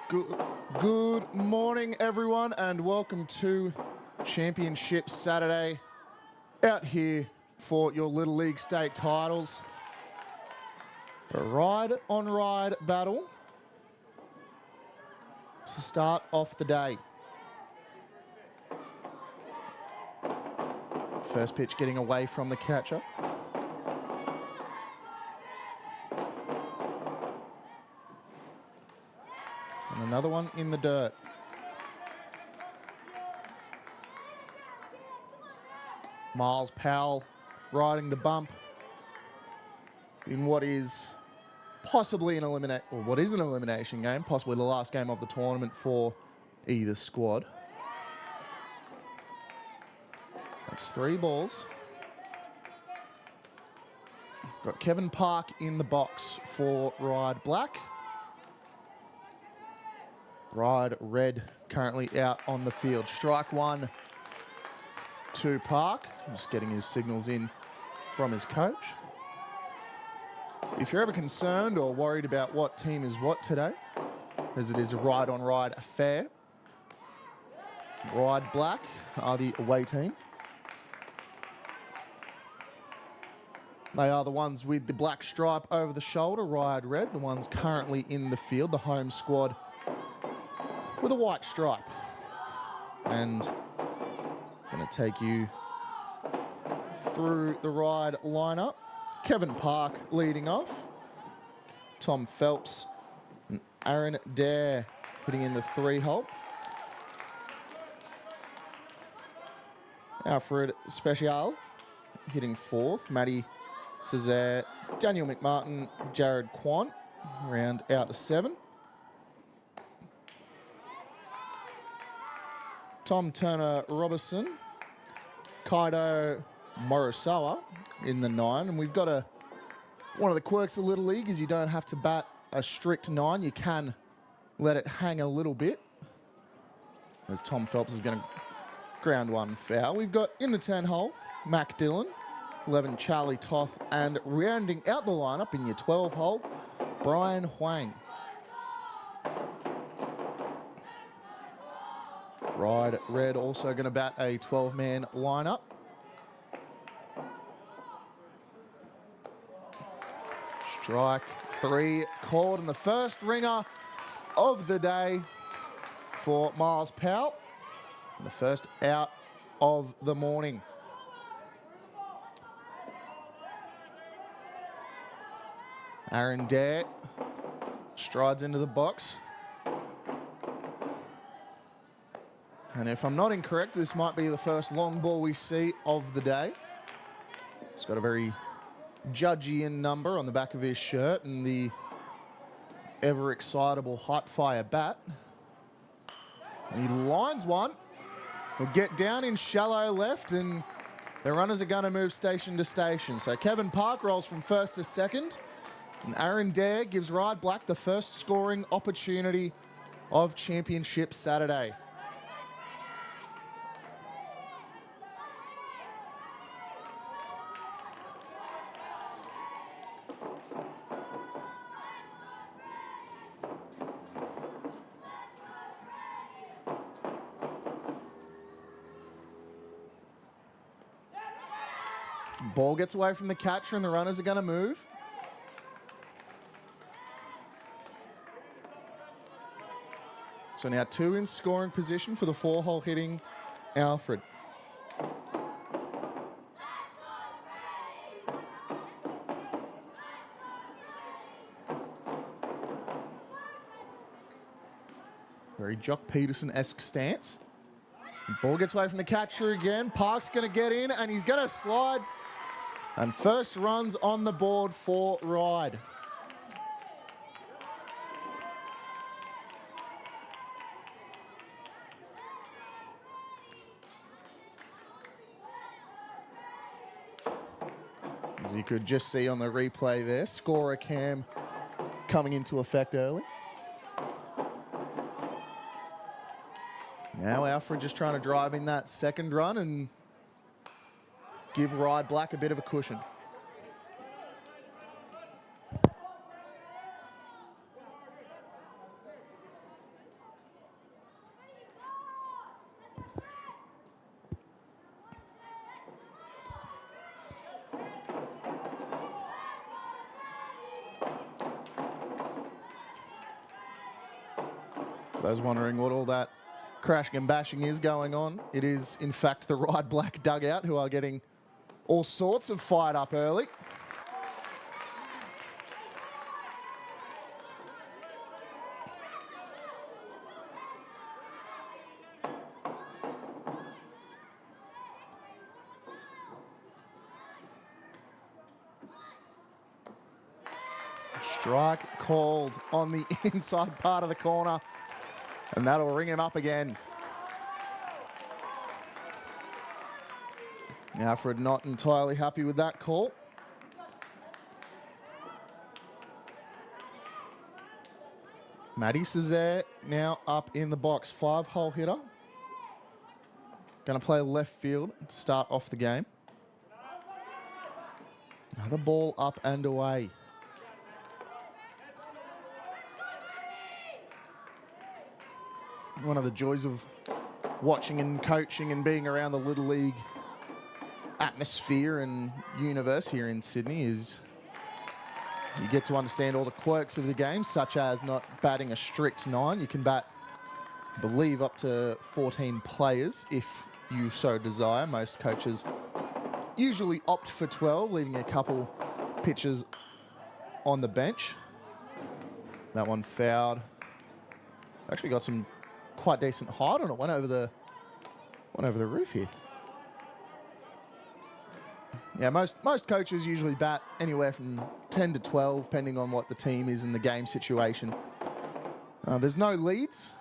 Good morning, everyone, and welcome to Championship Saturday out here for your Little League state titles. A ride-on-ride battle to start off the day. First pitch getting away from the catcher. And another one in the dirt. Miles Powell riding the bump in what is possibly an elimination game, possibly the last game of the tournament for either squad. That's 3 balls. Got Kevin Park in the box for Ryde Black. Ryde Red currently out on the field. Strike 1 to Park. Just getting his signals in from his coach. If you're ever concerned or worried about what team is what today, as it is a ride-on-ride affair, Ryde Black are the away team. They are the ones with the black stripe over the shoulder, Ryde Red, the ones currently in the field, the home squad with a white stripe. And going to take you through the Ryde lineup. Kevin Park leading off. Tom Phelps and Aaron Dare hitting in the 3-hole. Alfred Special hitting 4th. Matty Cesare, Daniel McMartin, Jared Quan round out the 7. Tom Turner Robertson, Kaido Morosawa in the 9. And we've got one of the quirks of Little League is you don't have to bat a strict 9. You can let it hang a little bit. As Tom Phelps is going to ground 1 foul. We've got in the 10-hole, Mac Dillon, 11 Charlie Toth, and rounding out the lineup in your 12-hole, Brian Huang. Ryde Red also going to bat a 12-man lineup. Strike 3 called, and the first ringer of the day for Miles Powell. And the first out of the morning. Aaron Dare strides into the box. And if I'm not incorrect, this might be the first long ball we see of the day. It's got a very Judgian number on the back of his shirt and the ever-excitable hot-fire bat. And he lines one. He'll get down in shallow left, and the runners are going to move station to station. So Kevin Park rolls from 1st to 2nd, and Aaron Dare gives Ryde Black the first scoring opportunity of Championship Saturday. Ball gets away from the catcher and the runners are going to move. So now 2 in scoring position for the 4-hole hitting Alfred. Very Jock Peterson-esque stance. Ball gets away from the catcher again. Park's going to get in and he's going to slide. And first runs on the board for Ryde. As you could just see on the replay there, scorer cam coming into effect early. Now Alfred just trying to drive in that second run and give Ryde Black a bit of a cushion. Those wondering what all that crashing and bashing is going on, it is in fact the Ryde Black dugout who are getting all sorts of fired up early. Strike called on the inside part of the corner, and that'll ring him up again. Alfred not entirely happy with that call. Mattis is there now up in the box. 5-hole hitter. Going to play left field to start off the game. Another ball up and away. One of the joys of watching and coaching and being around the Little League atmosphere and universe here in Sydney is you get to understand all the quirks of the game, such as not batting a strict 9. You can bat, I believe, up to 14 players if you so desire. Most coaches usually opt for 12, leaving a couple pitchers on the bench. That one fouled. Actually got some quite decent height on it. Went over the roof here. Yeah, most coaches usually bat anywhere from 10 to 12, depending on what the team is in the game situation. There's no leads,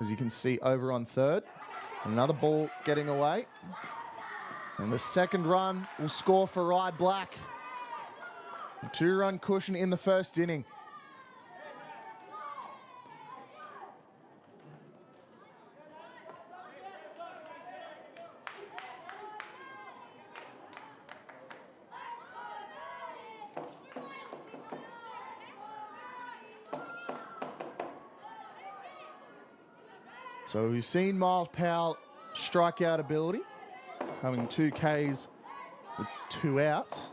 as you can see over on third. Another ball getting away. And the second run will score for Ryde Black. A 2-run cushion in the first inning. So we've seen Miles Powell strikeout ability, having 2 Ks with 2 outs.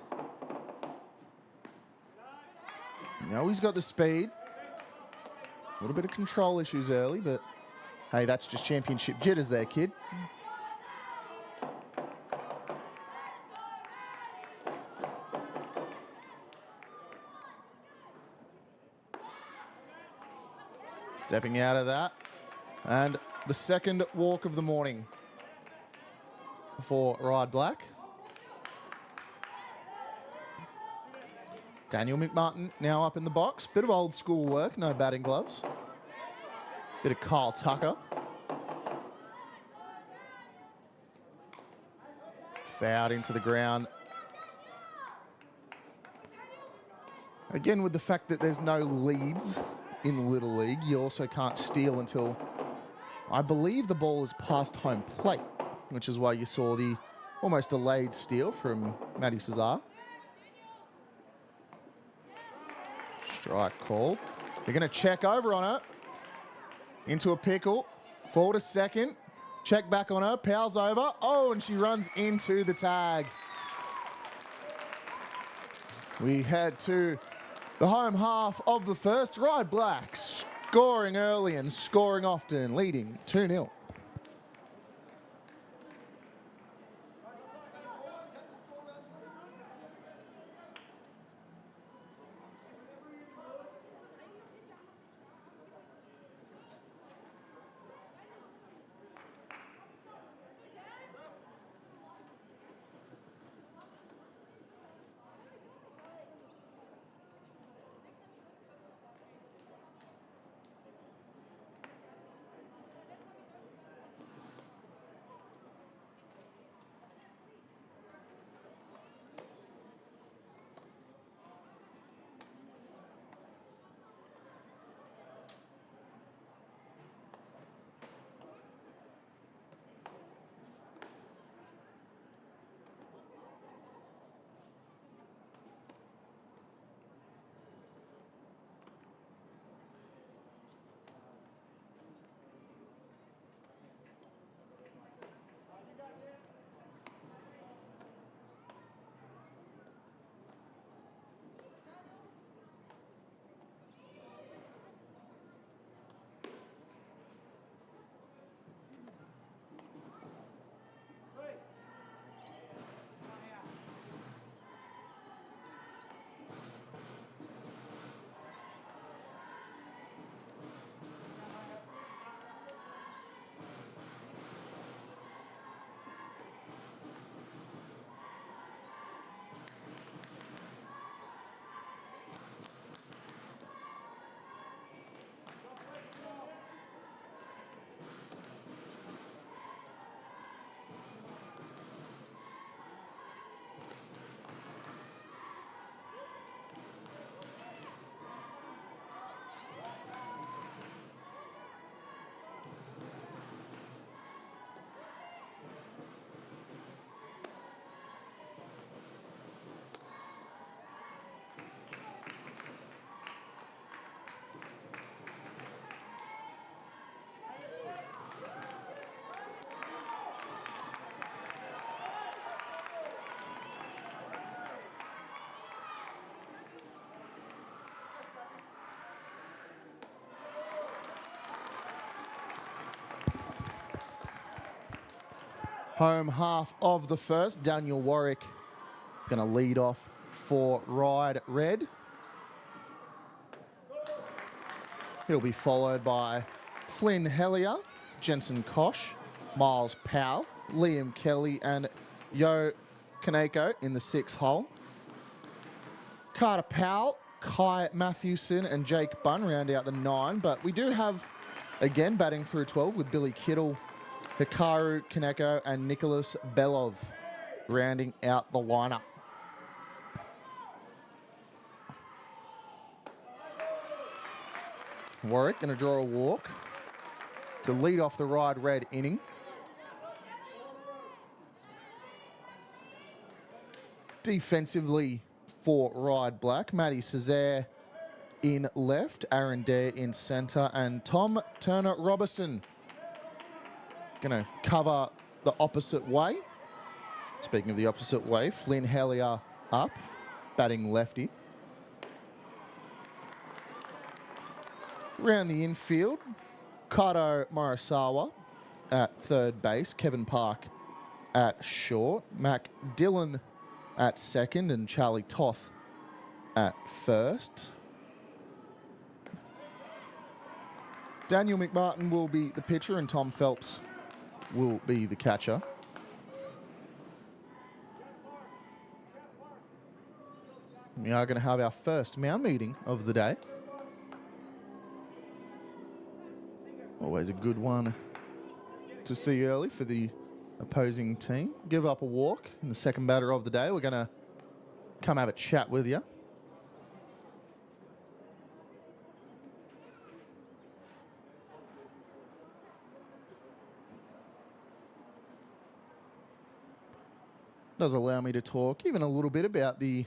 Now he's got the speed. A little bit of control issues early, but hey, that's just championship jitters there, kid. Stepping out of that. And the second walk of the morning for Ryde Black. Daniel McMartin now up in the box. Bit of old school work, no batting gloves. Bit of Kyle Tucker. Fouled into the ground. Again, with the fact that there's no leads in Little League, you also can't steal until, I believe, the ball is past home plate, which is why you saw the almost delayed steal from Matty Cesar. Strike called. They're going to check over on her. Into a pickle. Forward to second. Check back on her. Powell's over. Oh, and she runs into the tag. We head to the home half of the first. Ryde Black scoring early and scoring often, leading 2-0. home half of the first. Daniel Warwick going to lead off for Ryde Red. He'll be followed by Flynn Hellier, Jensen Kosh, Miles Powell, Liam Kelly and Yo Kaneko in the 6th hole. Carter Powell, Kai Matthewson and Jake Bunn round out the 9. But we do have, again, batting through 12 with Billy Kittle, Hikaru Kaneko and Nicholas Belov rounding out the lineup. Warwick going to draw a walk to lead off the Ryde Red inning. Defensively for Ryde Black, Matty Cesare in left, Aaron Dare in centre, and Tom Turner Robertson going to cover the opposite way. Speaking of the opposite way, Flynn Hellier up, batting lefty. Round the infield, Kato Morisawa at third base, Kevin Park at short, Mac Dillon at second, and Charlie Toth at first. Daniel McMartin will be the pitcher and Tom Phelps will be the catcher. We are going to have our first mound meeting of the day. Always a good one to see early for the opposing team. Give up a walk in the second batter of the day. We're going to come have a chat with you. Does allow me to talk even a little bit about the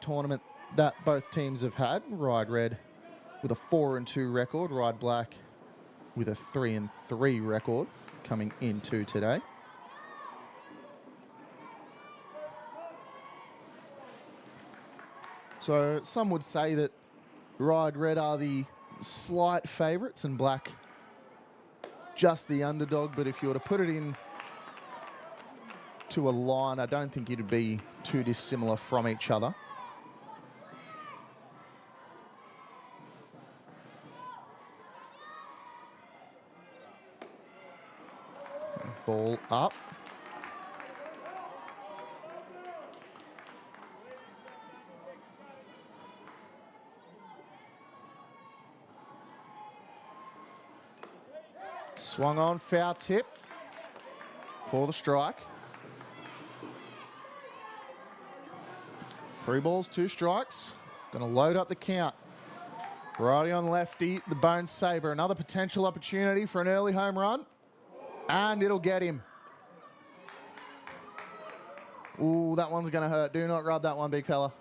tournament that both teams have had. Ryde Red with a 4-2 record, Ryde Black with a 3-3 record coming into today. So some would say that Ryde Red are the slight favourites and Black just the underdog, but if you were to put it in to a line, I don't think it'd be too dissimilar from each other. Ball up. Swung on, foul tip for the strike. 3 balls, 2 strikes. Going to load up the count. Righty on lefty, the Bone Sabre. Another potential opportunity for an early home run. And it'll get him. Ooh, that one's going to hurt. Do not rub that one, big fella.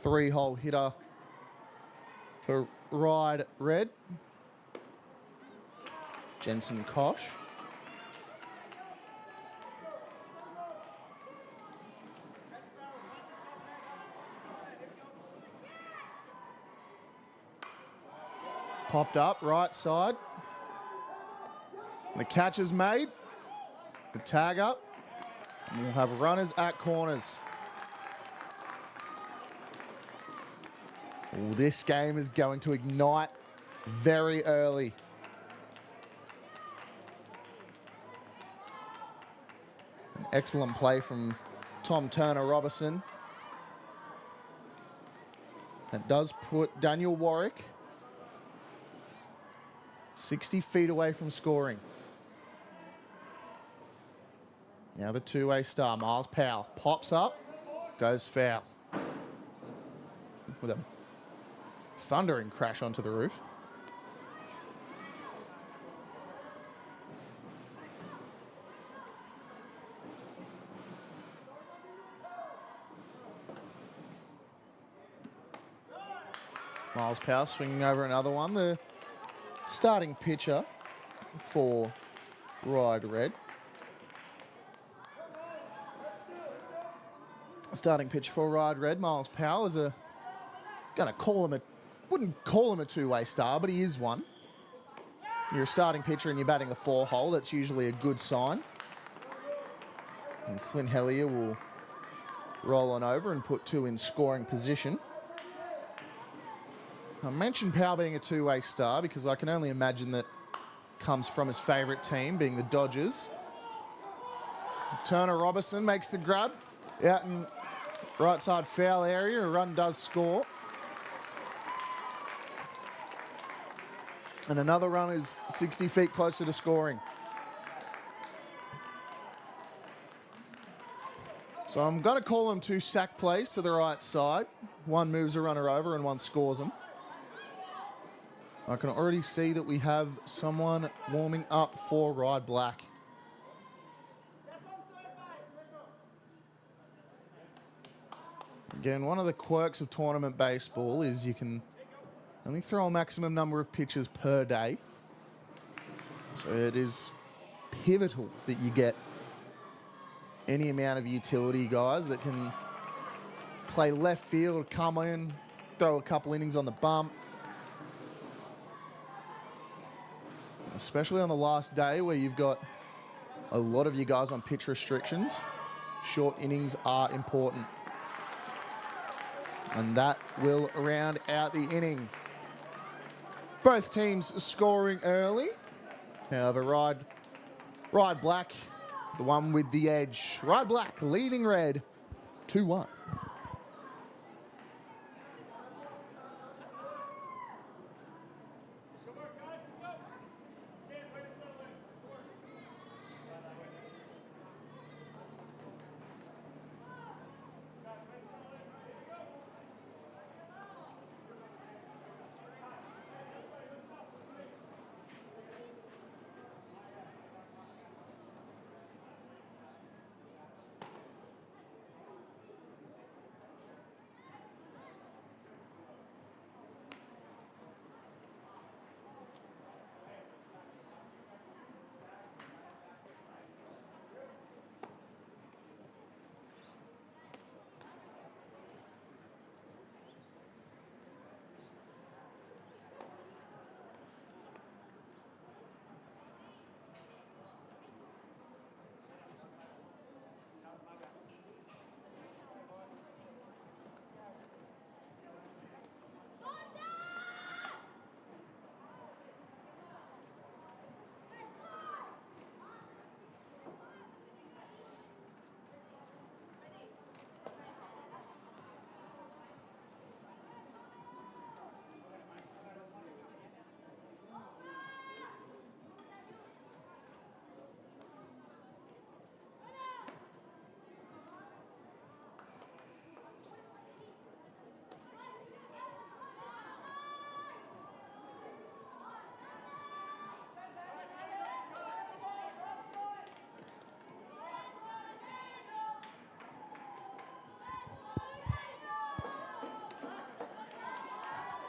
Three-hole hitter for Ryde Red. Jensen Kosh. Popped up, right side. The catch is made. The tag up. And we'll have runners at corners. Ooh, this game is going to ignite very early. An excellent play from Tom Turner Robertson. That does put Daniel Warwick 60 feet away from scoring. Now the two-way star, Miles Powell, pops up, goes foul. With a thundering crash onto the roof. Miles Powell swinging over another one. The starting pitcher for Ryde Red. Starting pitcher for Ryde Red, Miles Powell, is wouldn't call him a two-way star, but he is one. You're a starting pitcher and you're batting the 4-hole. That's usually a good sign. And Flynn Hellier will roll on over and put 2 in scoring position. I mentioned Powell being a two-way star because I can only imagine that comes from his favourite team, being the Dodgers. Turner Robertson makes the grab out in right side foul area. A run does score. And another run is 60 feet closer to scoring. So I'm going to call them 2 sack plays to the right side. One moves a runner over and one scores them. I can already see that we have someone warming up for Ryde Black. Again, one of the quirks of tournament baseball is you can only throw a maximum number of pitches per day. So it is pivotal that you get any amount of utility guys that can play left field, come in, throw a couple innings on the bump. Especially on the last day where you've got a lot of you guys on pitch restrictions. Short innings are important. And that will round out the inning. Both teams scoring early. However, Ryde Black, the one with the edge. Ryde Black leading Red 2-1.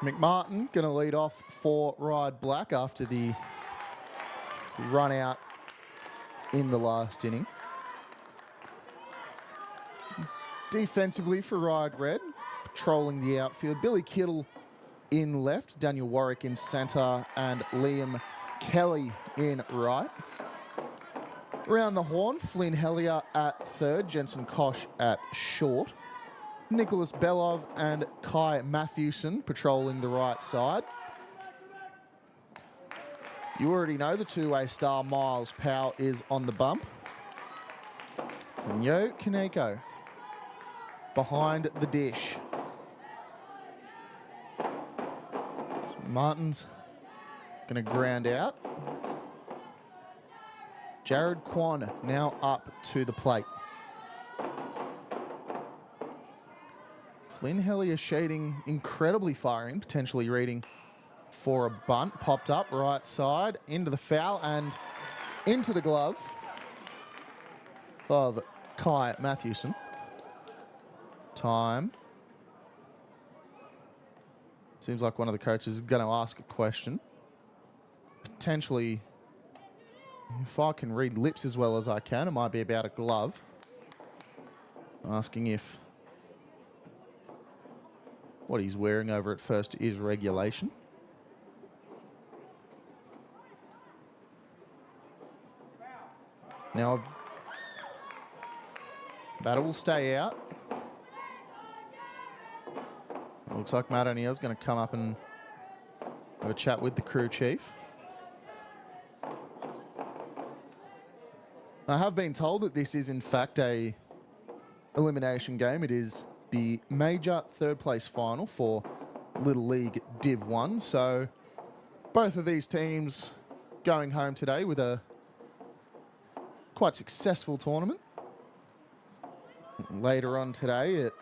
McMartin going to lead off for Ryde Black after the run out in the last inning. Defensively for Ryde Red, patrolling the outfield. Billy Kittle in left, Daniel Warwick in centre, and Liam Kelly in right. Around the horn, Flynn Hellier at third, Jensen Kosh at short. Nicholas Belov and Kai Matthewson patrolling the right side. You already know the two-way star Miles Powell is on the bump. And Yo Kaneko behind the dish. So Martin's going to ground out. Jared Kwan now up to the plate. Flynn Hellier shading incredibly firing, potentially reading for a bunt. Popped up right side into the foul and into the glove of Kai Mathewson. Time. Seems like one of the coaches is going to ask a question. Potentially, if I can read lips as well as I can, it might be about a glove. Asking if what he's wearing over at first is regulation. Now, batter will stay out. It looks like Matt O'Neill's going to come up and have a chat with the crew chief. I have been told that this is in fact a elimination game. It is the major third place final for Little League Div 1. So both of these teams going home today with a quite successful tournament. Later on today at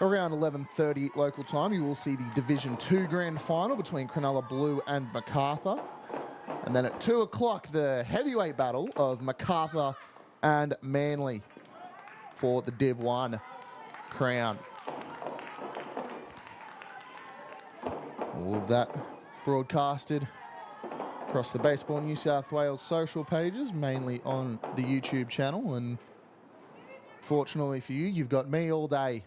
around 11:30 local time, you will see the Division 2 Grand Final between Cronulla Blue and MacArthur. And then at 2 o'clock, the heavyweight battle of MacArthur and Manly for the Div 1 crown. All of that broadcasted across the Baseball New South Wales social pages, mainly on the YouTube channel. And fortunately for you, you've got me all day.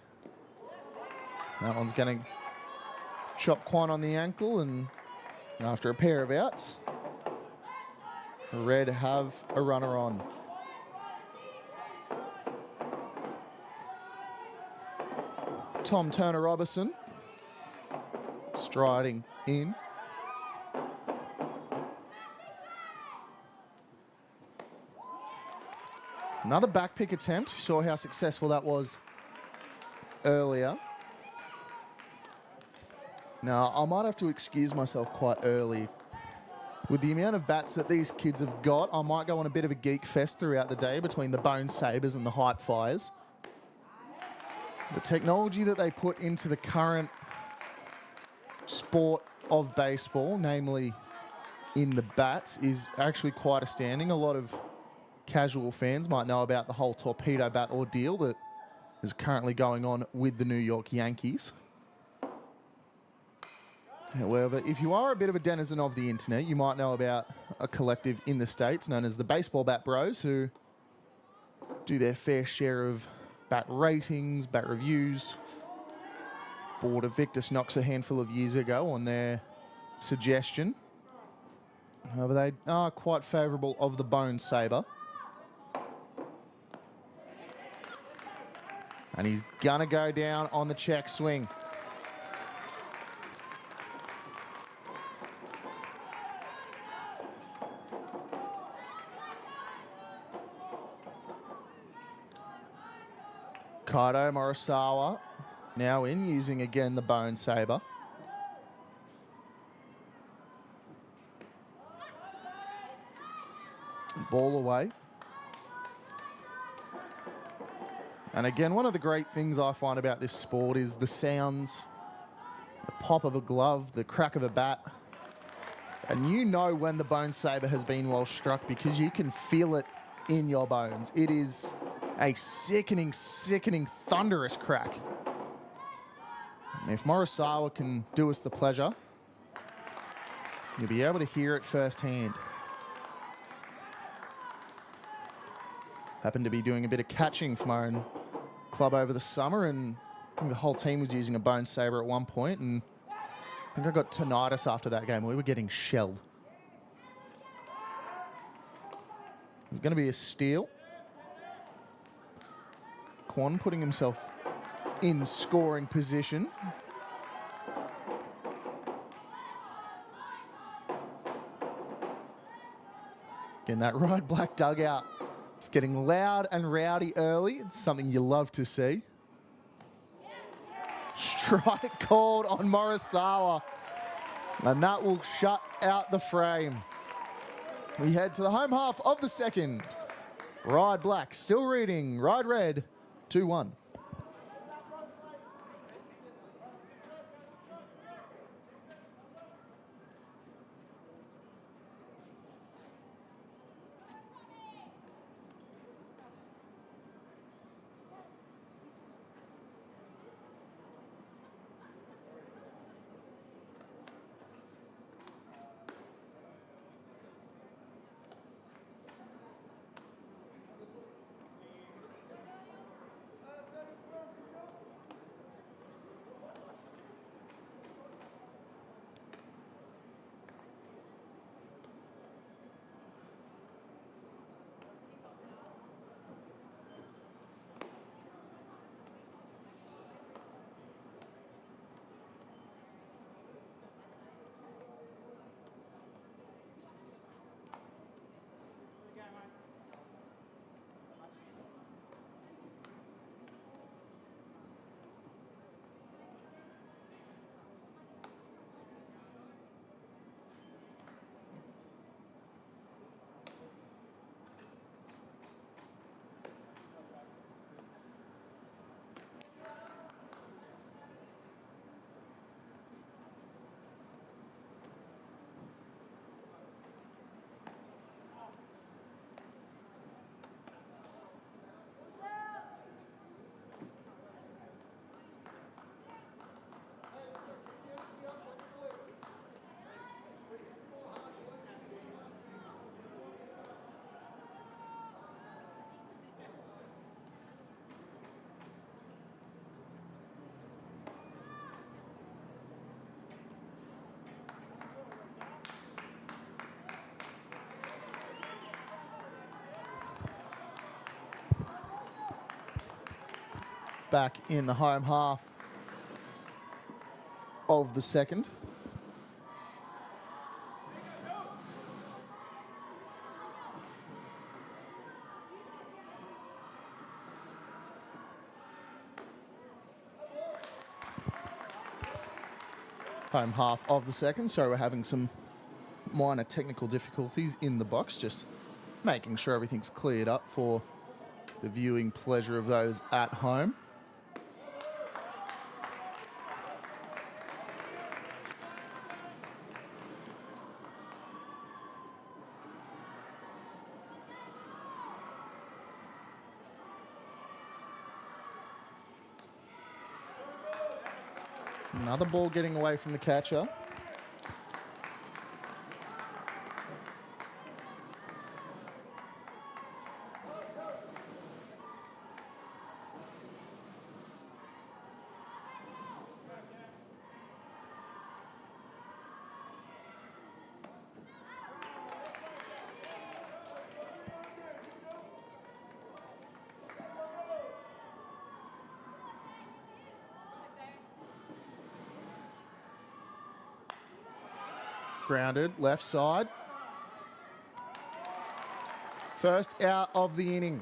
That one's going to chop Quan on the ankle, and after a pair of outs, Red have a runner on. Tom Turner-Robertson striding in. Another back pick attempt. We saw how successful that was earlier. Now, I might have to excuse myself quite early. With the amount of bats that these kids have got, I might go on a bit of a geek fest throughout the day between the Bone Sabres and the Hype Fires. The technology that they put into the current sport of baseball, namely in the bats, is actually quite astounding. A lot of casual fans might know about the whole torpedo bat ordeal that is currently going on with the New York Yankees. However, if you are a bit of a denizen of the internet, you might know about a collective in the States known as the Baseball Bat Bros, who do their fair share of bat ratings, bat reviews. Bought a Victus Knox a handful of years ago on their suggestion. However, they are quite favourable of the Bone Sabre. And he's going to go down on the check swing. Kaido Morisawa now in, using again the Bone Sabre. Ball away. And again, one of the great things I find about this sport is the sounds, the pop of a glove, the crack of a bat. And you know when the Bone Sabre has been well struck because you can feel it in your bones. It is a sickening, sickening, thunderous crack. And if Morisawa can do us the pleasure, you'll be able to hear it firsthand. Happened to be doing a bit of catching for my own club over the summer, and I think the whole team was using a Bone Sabre at one point, and I think I got tinnitus after that game. We were getting shelled. There's going to be a steal. Quan putting himself in scoring position. Again, that Ryde black dugout. It's getting loud and rowdy early. It's something you love to see. Strike called on Morisawa. And that will shut out the frame. We head to the home half of the second. Ryde black still reading. Ryde red, 2-1. back in the home half of the second. Home half of the second, so we're having some minor technical difficulties in the box, just making sure everything's cleared up for the viewing pleasure of those at home. Another ball getting away from the catcher. Grounded, left side. First out of the inning.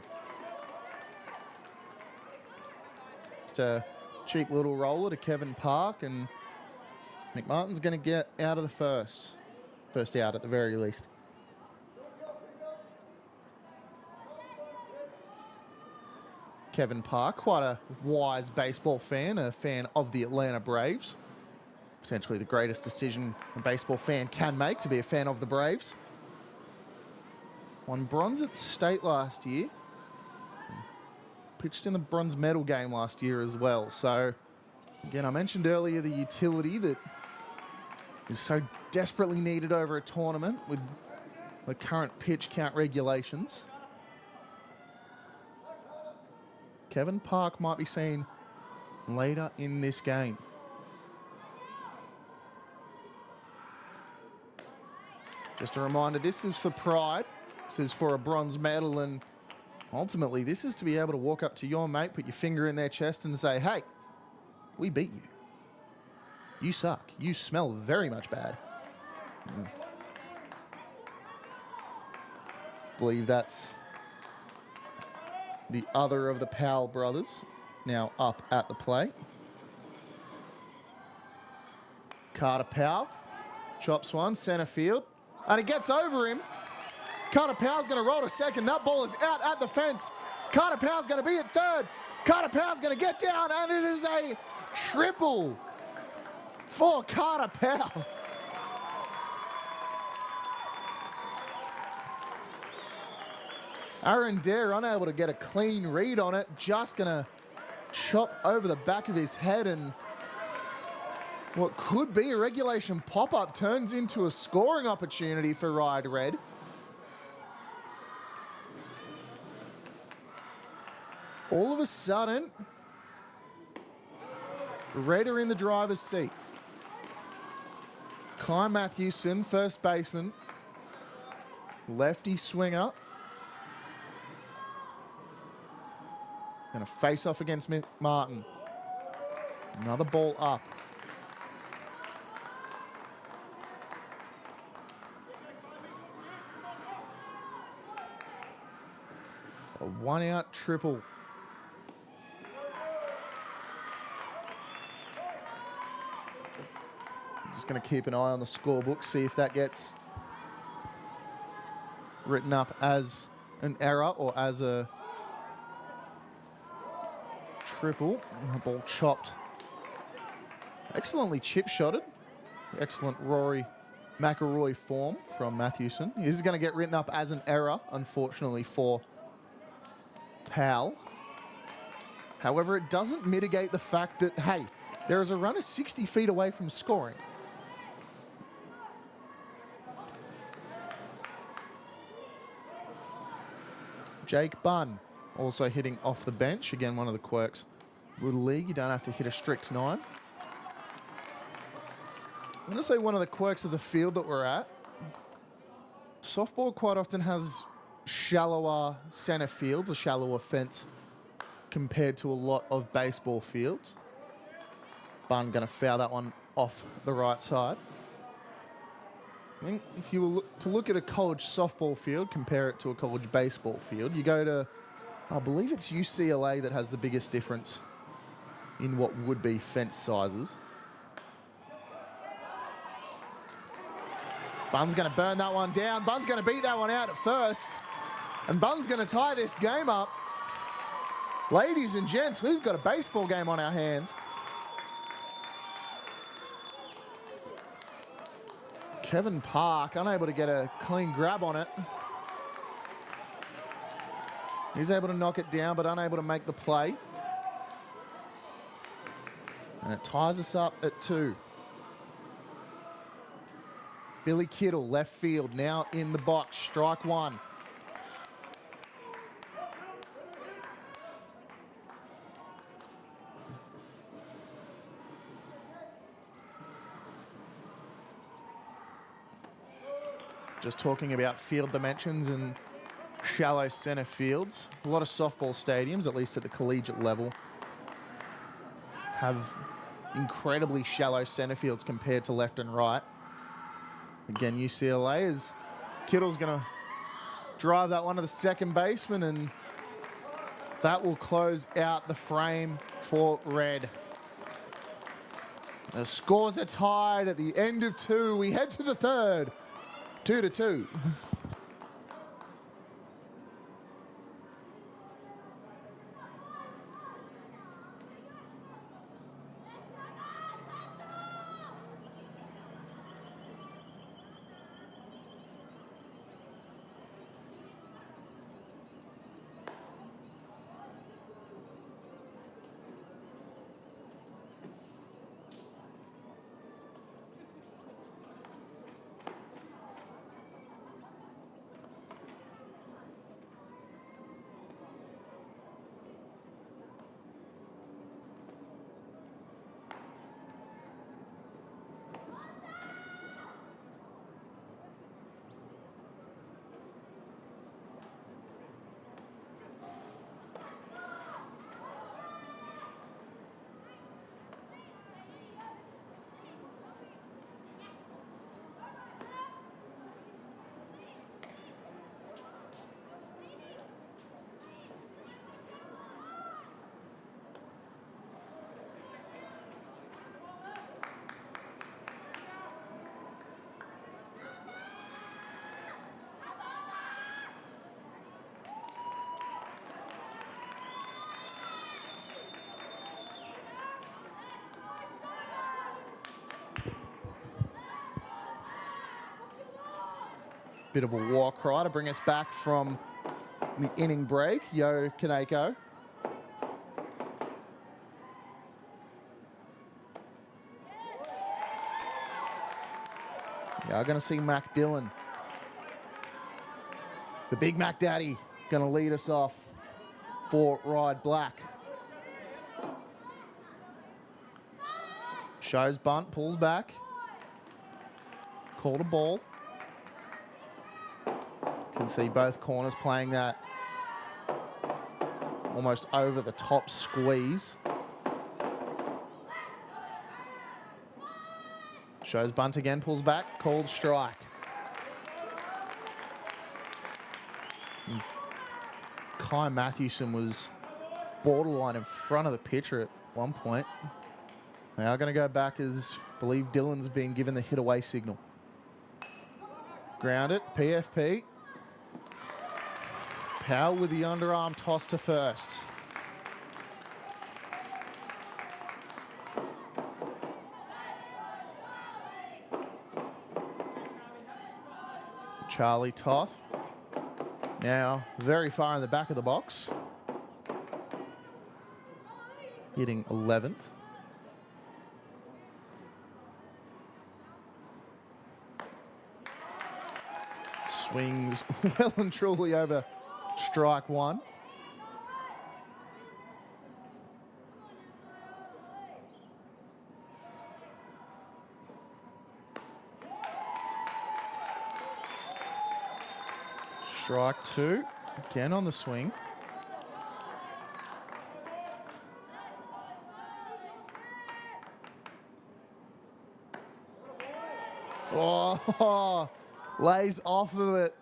Just a cheap little roller to Kevin Park, and McMartin's going to get out of the first. First out at the very least. Kevin Park, quite a wise baseball fan, a fan of the Atlanta Braves. Potentially the greatest decision a baseball fan can make, to be a fan of the Braves. Won bronze at state last year. Pitched in the bronze medal game last year as well. So, again, I mentioned earlier the utility that is so desperately needed over a tournament with the current pitch count regulations. Kevin Park might be seen later in this game. Just a reminder, this is for pride. This is for a bronze medal, and ultimately this is to be able to walk up to your mate, put your finger in their chest and say, hey, we beat you. You suck. You smell very much bad. I believe that's the other of the Powell brothers now up at the plate. Carter Powell chops one, centre field. And it gets over him. Carter Powell's going to roll to second. That ball is out at the fence. Carter Powell's going to be at third. Carter Powell's going to get down, and it is a triple for Carter Powell. Aaron Dare unable to get a clean read on it. Just going to chop over the back of his head, and what could be a regulation pop-up turns into a scoring opportunity for Ryde Red. All of a sudden, Red are in the driver's seat. Kai Matthewson, first baseman. Lefty swinger. Going to face off against Martin. Another ball up. A one-out triple. I'm just going to keep an eye on the scorebook, see if that gets written up as an error or as a triple. The ball chopped. Excellently chip-shotted. Excellent Rory McIlroy form from Matthewson. This is going to get written up as an error, unfortunately, for Powell. However, it doesn't mitigate the fact that, hey, there is a runner 60 feet away from scoring. Jake Bunn also hitting off the bench. Again, one of the quirks of Little League. You don't have to hit a strict 9. I'm going to say one of the quirks of the field that we're at. Softball quite often has shallower center fields, a shallower fence compared to a lot of baseball fields. Bunn going to foul that one off the right side. I think if you were to look at a college softball field, compare it to a college baseball field, you go to, I believe it's UCLA that has the biggest difference in what would be fence sizes. Bunn's going to burn that one down. Bunn's going to beat that one out at first. And Bunn's going to tie this game up. Ladies and gents, we've got a baseball game on our hands. Kevin Park unable to get a clean grab on it. He's able to knock it down, but unable to make the play. And it ties us up at 2. Billy Kittle, left field, now in the box. Strike 1. Just talking about field dimensions and shallow center fields. A lot of softball stadiums, at least at the collegiate level, have incredibly shallow center fields compared to left and right. Again, UCLA is Kittle's going to drive that one to the second baseman, and that will close out the frame for red. The scores are tied at the end of 2. We head to the third. 2-2. Bit of a war cry to bring us back from the inning break. Yo Kaneko. Yeah, I'm going to see Mac Dillon. The big Mac Daddy going to lead us off for Ryde Black. Shows bunt, pulls back. Called a ball. Can see both corners playing that almost over the top squeeze. Shows bunt again, pulls back, called strike. Kai Mathewson was borderline in front of the pitcher at one point. They are going to go back as I believe Dillon's been given the hit away signal. Ground it, PFP. Powell with the underarm toss to first. Charlie Toth. Now very far in the back of the box. Hitting 11th. Swings well and truly over strike 1. Strike 2. Again on the swing. Oh, lays off of it.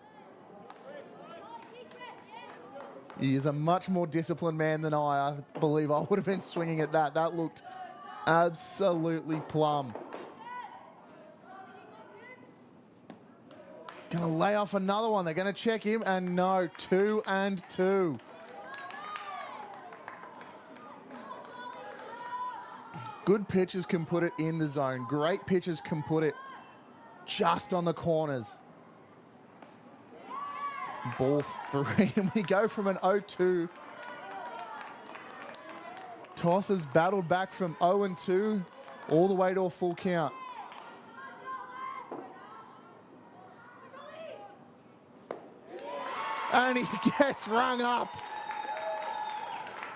He is a much more disciplined man than I believe I would have been swinging at that. That looked absolutely plumb. Gonna lay off another one. They're gonna check him, and no, 2 and 2. Good pitchers can put it in the zone. Great pitchers can put it just on the corners. Ball 3, and we go from an 0-2. Toth has battled back from 0-2 all the way to a full count. And he gets rung up.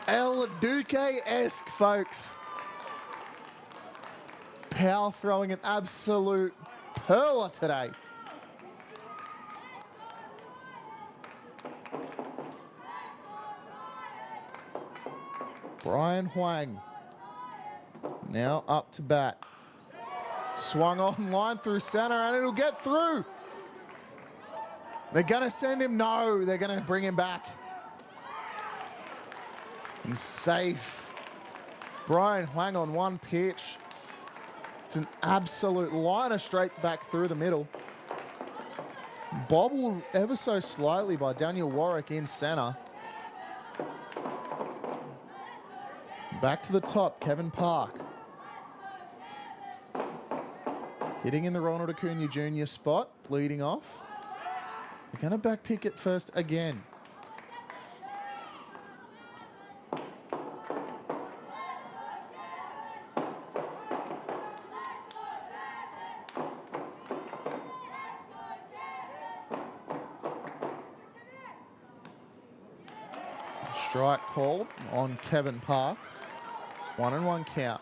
El Duque-esque, folks. Powell throwing an absolute perler today. Brian Huang now up to bat. Swung on line through center, and it'll get through. They're going to send him. No, they're going to bring him back. And safe. Brian Huang on one pitch. It's an absolute liner straight back through the middle. Bobbled ever so slightly by Daniel Warwick in center. Back to the top, Kevin Park. Hitting in the Ronald Acuna Jr. spot, leading off. They're going to back pick it first again. Strike called on Kevin Park. 1-1 count.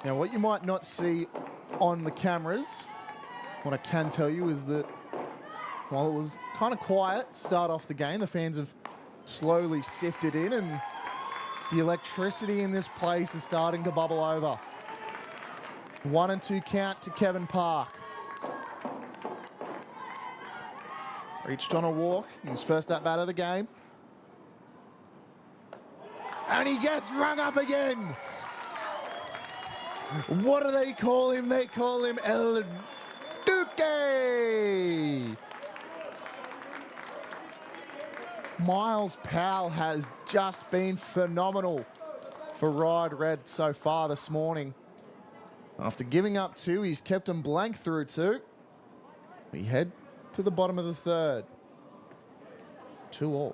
Now, what you might not see on the cameras, what I can tell you is that while it was kind of quiet start off the game, the fans have slowly sifted in, and the electricity in this place is starting to bubble over. 1-2 count to Kevin Park. Reached on a walk in his first at bat of the game. And he gets rung up again. What do they call him? They call him El Duque. Miles Powell has just been phenomenal for Ryde Red so far this morning. After giving up 2, he's kept them blank through 2. We head to the bottom of the third. 2-2.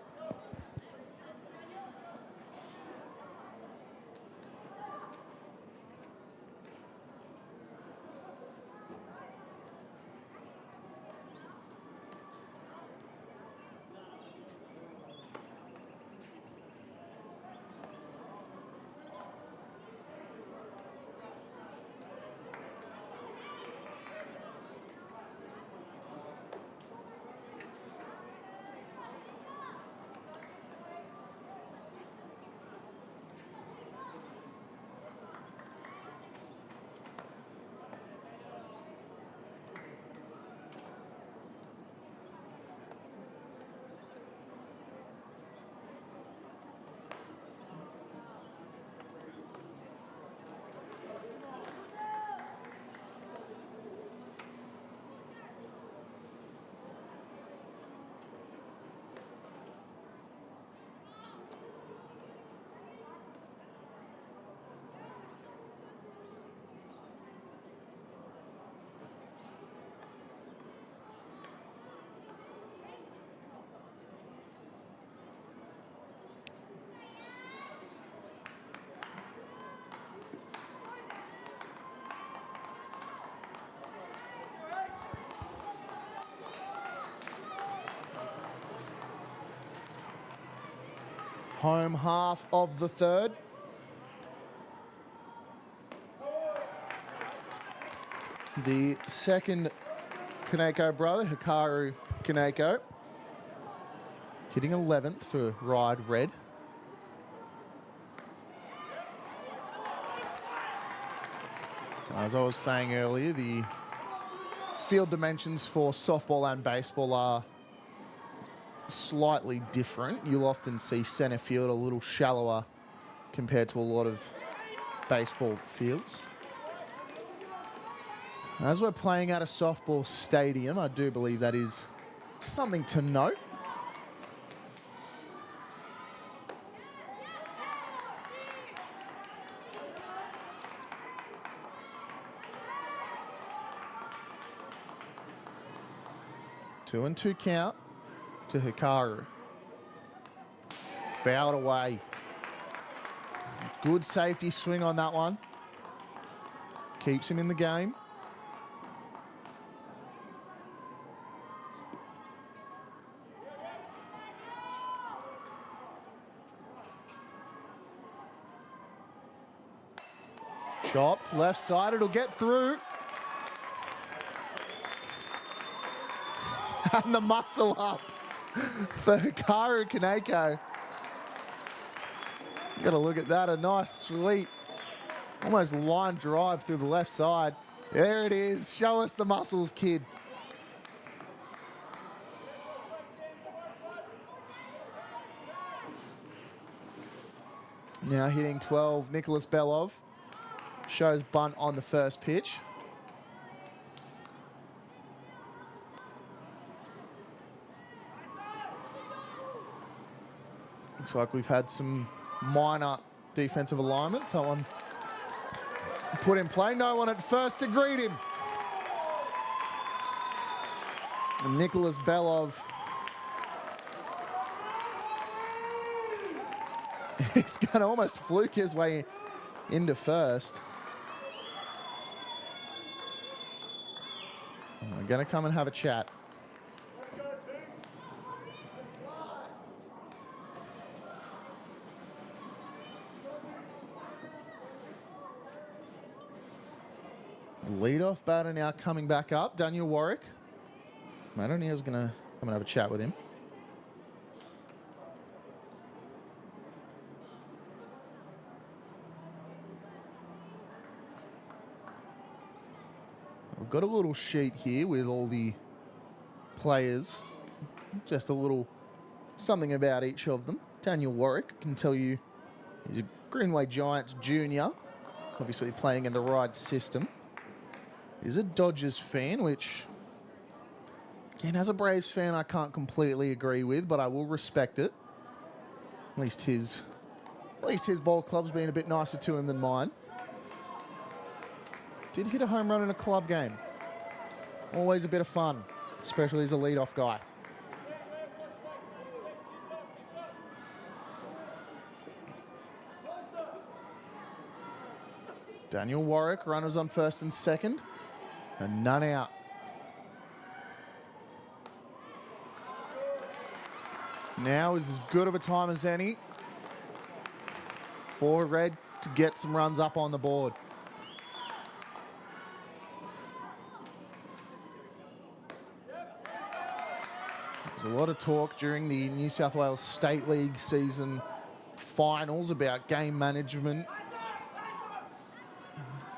Home half of the third. The second Kaneko brother, Hikaru Kaneko, hitting 11th for Ryde Red. As I was saying earlier, the field dimensions for softball and baseball are slightly different. You'll often see center field a little shallower compared to a lot of baseball fields. As we're playing at a softball stadium, I do believe that is something to note. Two and two count to Hikaru. Fouled away. Good safety swing on that one. Keeps him in the game. Chopped, left side, it'll get through. And the muscle up for Hikaru Kaneko. You gotta look at that, a nice, sweet, almost line drive through the left side. There it is, show us the muscles, kid. Now hitting 12, Nicholas Belov. Shows bunt on the first pitch. Looks like we've had some minor defensive alignment. Someone put in play. No one at first to greet him. And Nicholas Belov. He's going to almost fluke his way into first. We're going to come and have a chat. Leadoff batter now coming back up. Daniel Warwick. Matt O'Neill's going to come and have a chat with him. We've got a little sheet here with all the players. Just a little something about each of them. Daniel Warwick can tell you he's a Greenway Giants junior, obviously playing in the Ryde system. He's a Dodgers fan, which, again, as a Braves fan, I can't completely agree with, but I will respect it. At least his ball club's been a bit nicer to him than mine. Did hit a home run in a club game. Always a bit of fun, especially as a leadoff guy. Daniel Warwick, runners on first and second, and none out. Now is as good of a time as any for Red to get some runs up on the board. There's a lot of talk during the New South Wales State League season finals about game management,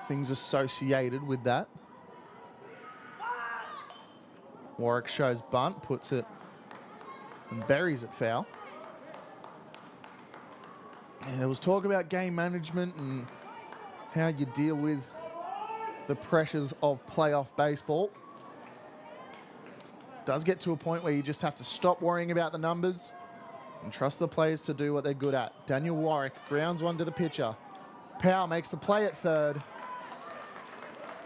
things associated with that. Warwick shows bunt, puts it and buries it foul. And there was talk about game management and how you deal with the pressures of playoff baseball. It does get to a point where you just have to stop worrying about the numbers and trust the players to do what they're good at. Daniel Warwick grounds one to the pitcher. Powell makes the play at third.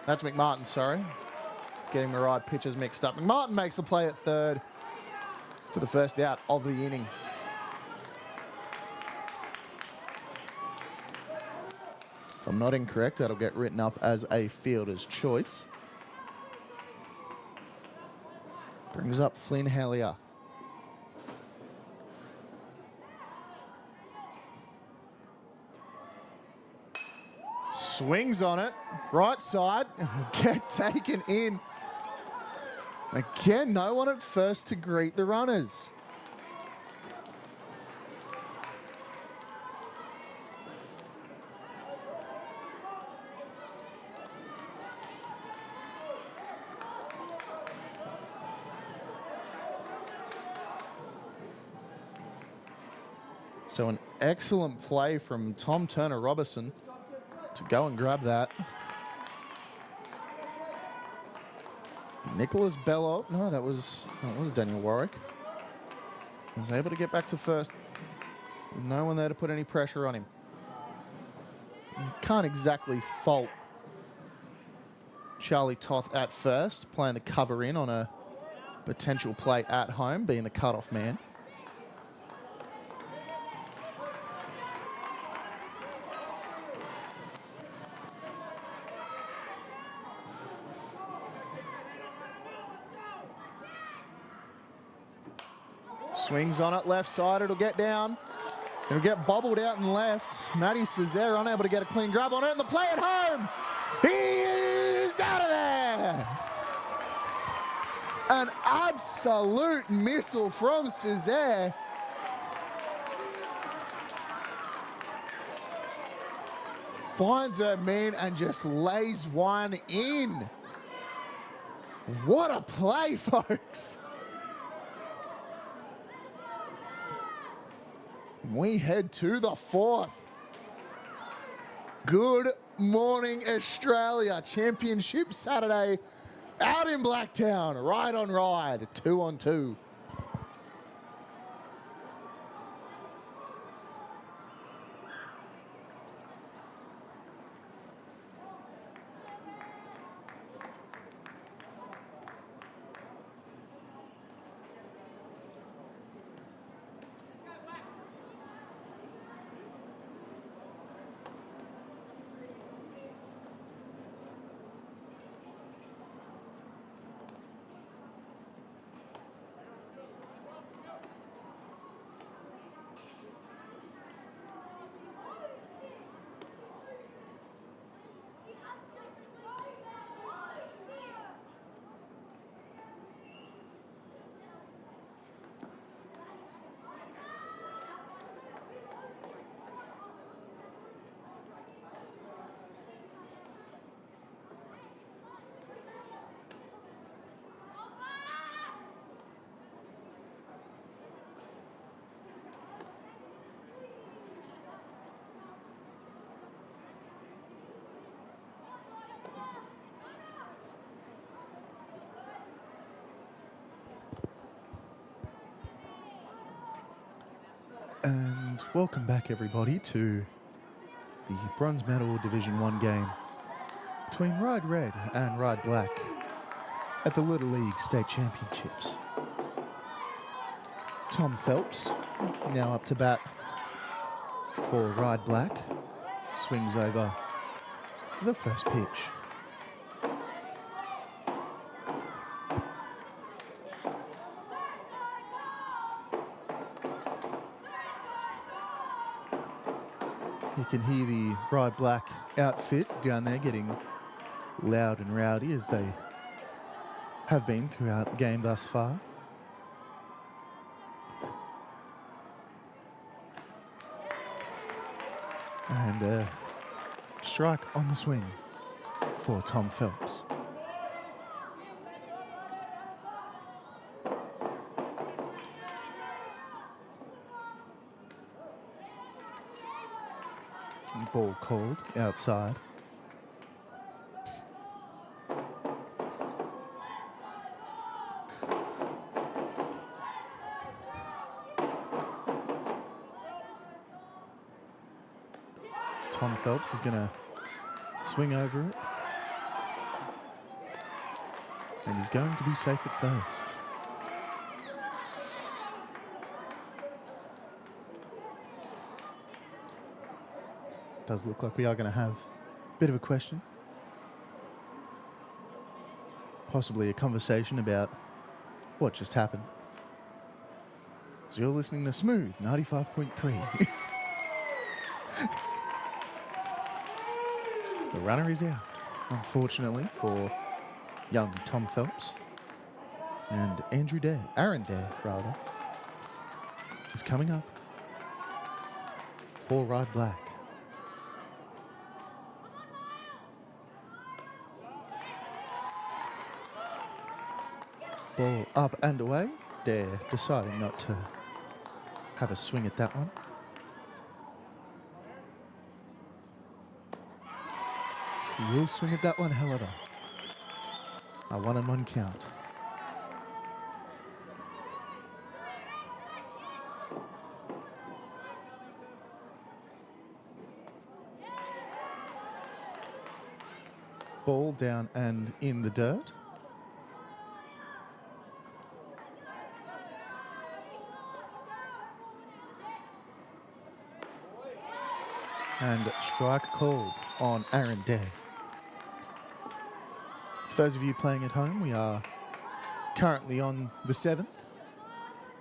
That's McMartin, sorry. Getting the right pitchers mixed up. McMartin makes the play at third for the first out of the inning. If I'm not incorrect, that'll get written up as a fielder's choice. Brings up Flynn Hellier. Swings on it, right side, get taken in. Again, no one at first to greet the runners. So an excellent play from Tom Turner-Robertson to go and grab that. Nicholas Bello, no, that was Daniel Warwick. Was able to get back to first. No one there to put any pressure on him. You can't exactly fault Charlie Toth at first, playing the cover in on a potential play at home, being the cutoff man. Swings on it, left side, it'll get down. It'll get bobbled out and left. Matty Cesare unable to get a clean grab on it, and the play at home. He is out of there. An absolute missile from Cesare. Finds her man and just lays one in. What a play, folks. We head to the fourth. Good morning, Australia. Championship Saturday out in Blacktown. Ryde on Ryde, 2-on-2. And welcome back, everybody, to the bronze medal Division 1 game between Ryde Red and Ryde Black at the Little League State Championships. Tom Phelps now up to bat for Ryde Black. Swings over the first pitch. You can hear the Ryde Black outfit down there getting loud and rowdy as they have been throughout the game thus far. And a strike on the swing for Tom Phelps. Ball called outside. Tom Phelps is going to swing over it. And he's going to be safe at first. Does look like we are going to have a bit of a question. Possibly a conversation about what just happened. So you're listening to Smooth 95.3. The runner is out, unfortunately, for young Tom Phelps. And Aaron Dare, is coming up for Ryde Black. Ball up and away. Dare deciding not to have a swing at that one. Will swing at that one, however. A 1-1 count. Ball down and in the dirt. And strike called on Aaron Day. For those of you playing at home, we are currently on the 7th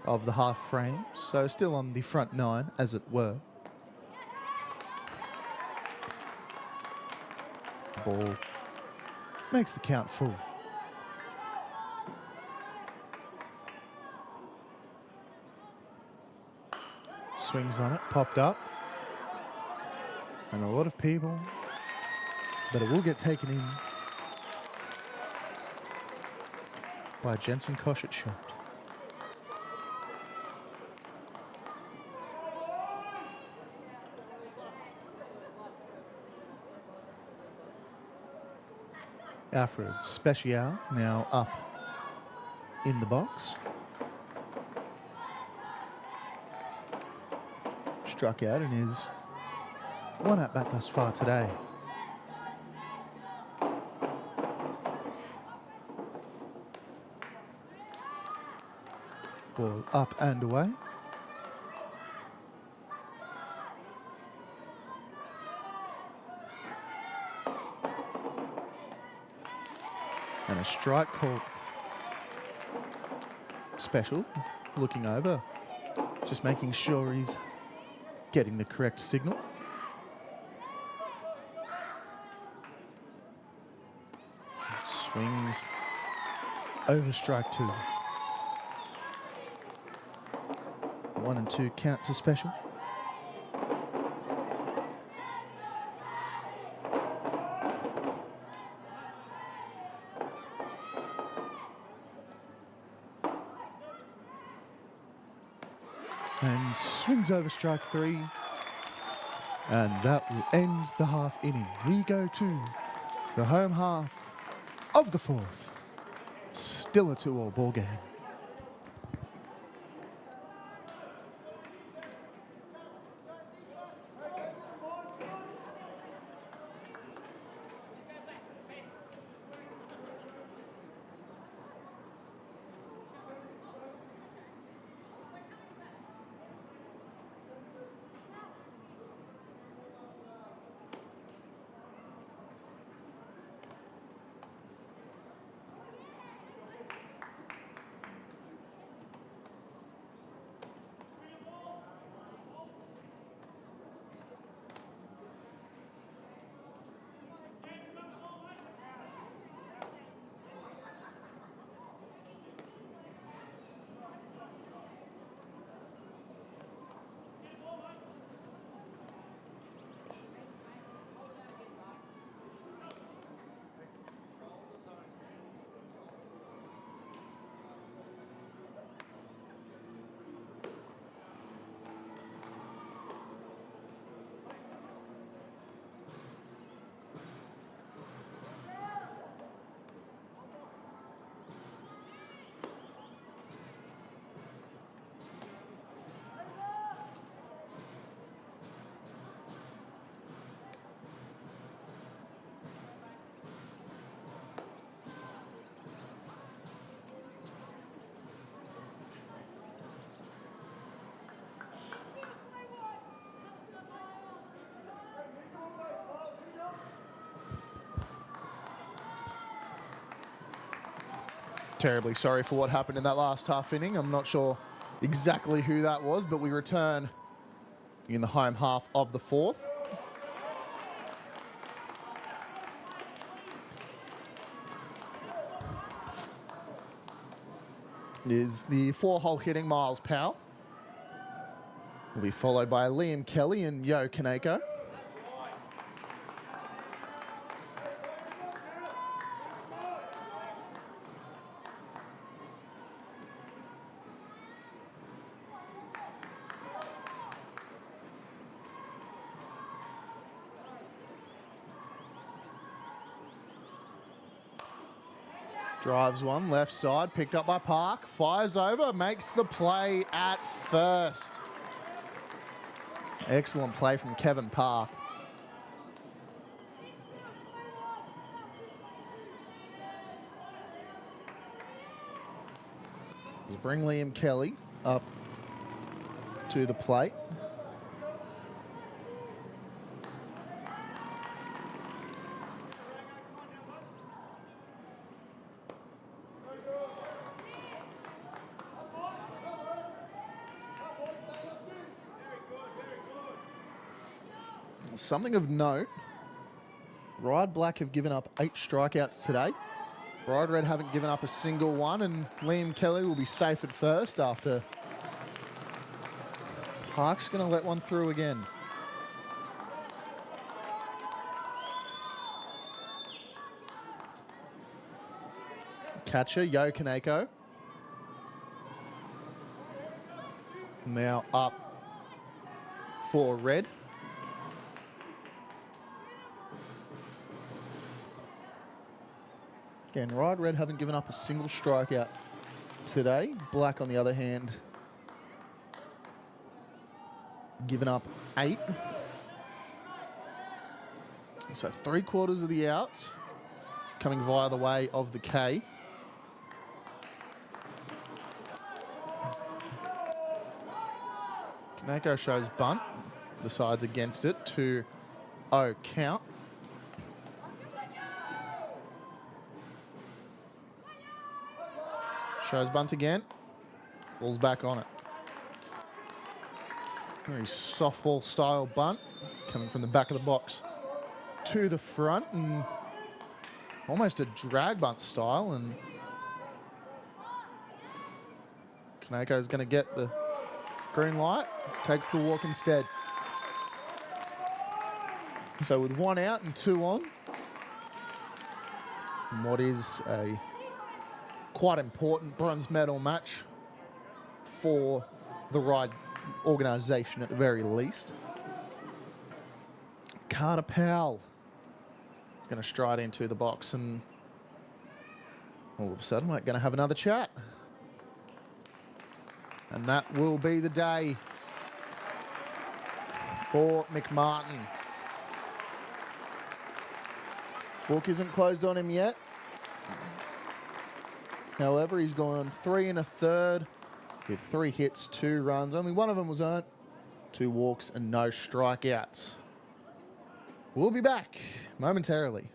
of the half frame, so still on the front 9, as it were. Ball makes the count full. Swings on it, popped up. And a lot of people, but it will get taken in by Jensen Koshit shot. Alfred Special now up in the box. Struck out and is one at bat thus far today. Ball up and away. And a strike called. Special, looking over, just making sure he's getting the correct signal. Swings over strike 2. 1 and 2 count to Special. And swings over strike 3. And that will end the half inning. We go to the home half of the 4th. Still a 2-all ball game. Terribly sorry for what happened in that last half inning. I'm not sure exactly who that was, but we return in the home half of the 4th. It is the 4-hole hitting Miles Powell. Will be followed by Liam Kelly and Yo Kaneko. Drives one, left side, picked up by Park. Fires over, makes the play at first. Excellent play from Kevin Park. Bring Liam Kelly up to the plate. Something of note, Ryde Black have given up 8 strikeouts today. Ryde Red haven't given up a single one, and Liam Kelly will be safe at first after Park's going to let one through again. Catcher, Yo Kaneko. Now up for Red. Again, Ryde Red haven't given up a single strikeout today. Black, on the other hand, given up 8. So 3/4 of the outs coming via the way of the K. Kaneko shows bunt. The side's against it. 2-0 count. Shows bunt again. Ball's back on it. Very softball style bunt. Coming from the back of the box to the front, and almost a drag bunt style. And Kaneko's going to get the green light. Takes the walk instead. So with 1 out and 2 on, in what is a quite important bronze medal match for the Ryde organisation at the very least. Carter Powell is going to stride into the box, and all of a sudden we're going to have another chat. And that will be the day for McMartin. Book isn't closed on him yet. However, he's gone 3 1/3 with 3 hits, 2 runs. Only one of them was earned. 2 walks and no strikeouts. We'll be back momentarily.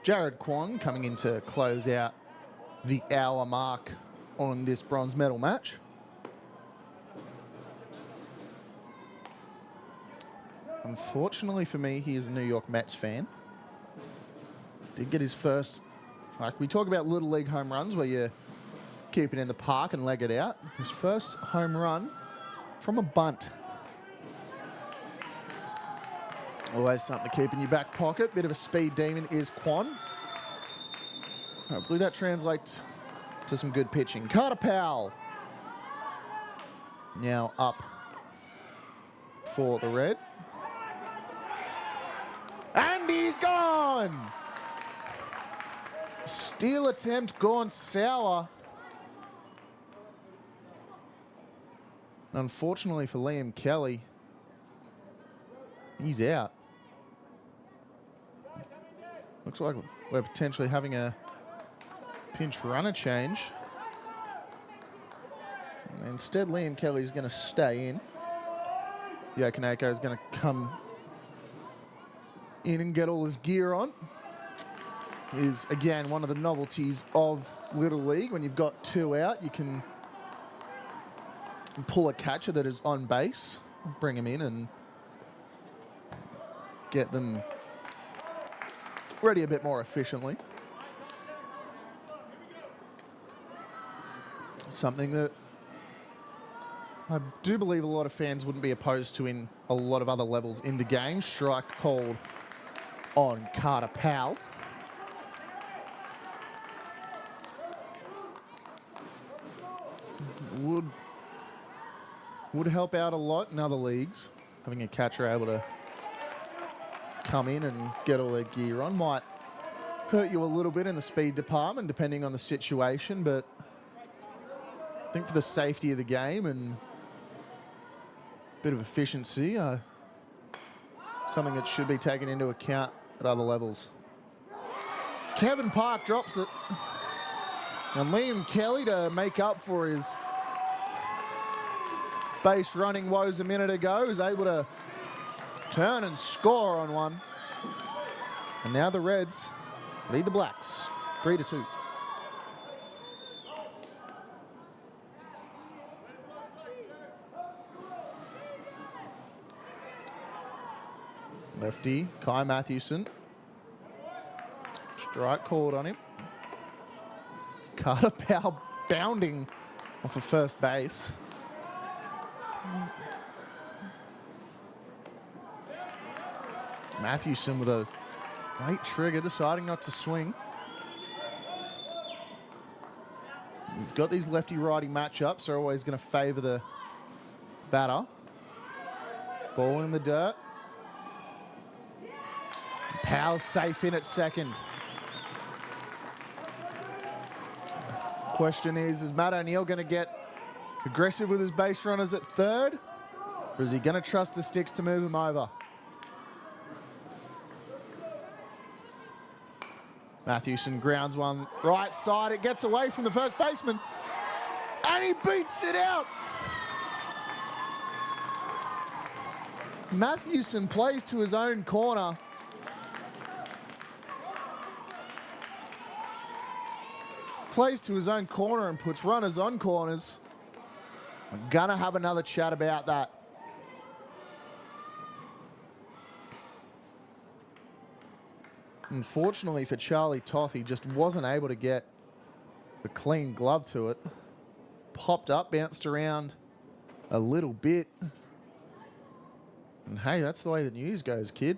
Jared Kwon coming in to close out the hour mark on this bronze medal match. Unfortunately for me, he is a New York Mets fan. Did get his first, like we talk about Little League home runs where you keep it in the park and leg it out. His first home run from a bunt. Always something to keep in your back pocket. Bit of a speed demon is Quan. Hopefully that translates to some good pitching. Carter Powell now up for the red. And he's gone! Steal attempt gone sour. Unfortunately for Liam Kelly, he's out. Looks like we're potentially having a pinch runner change. And instead, Liam Kelly's going to stay in. Yokaneko is going to come in and get all his gear on. Is, again, one of the novelties of Little League. When you've got two out, you can pull a catcher that is on base, bring him in and get them ready a bit more efficiently. Something that I do believe a lot of fans wouldn't be opposed to in a lot of other levels in the game. Strike called on Carter Powell. Would help out a lot in other leagues, having a catcher able to come in and get all their gear on. Might hurt you a little bit in the speed department, depending on the situation, but I think for the safety of the game and a bit of efficiency, something that should be taken into account at other levels. Kevin Park drops it. And Liam Kelly, to make up for his base running woes a minute ago, is able to turn and score on one. And now the Reds lead the Blacks 3-2. Lefty, Kai Mathewson. Strike called on him. Carter Powell bounding off of first base. Mathewson with a late trigger, deciding not to swing. We've got these lefty-righty matchups, are always going to favour the batter. Ball in the dirt. Powell's safe in at second. Question is Matt O'Neill going to get aggressive with his base runners at third? Or is he going to trust the sticks to move him over? Mathewson grounds one right side. It gets away from the first baseman. And he beats it out. Mathewson plays to his own corner. Plays to his own corner and puts runners on corners. I'm gonna have another chat about that. Unfortunately for Charlie Toth, he just wasn't able to get a clean glove to it. Popped up, bounced around a little bit. And hey, that's the way the news goes, kid.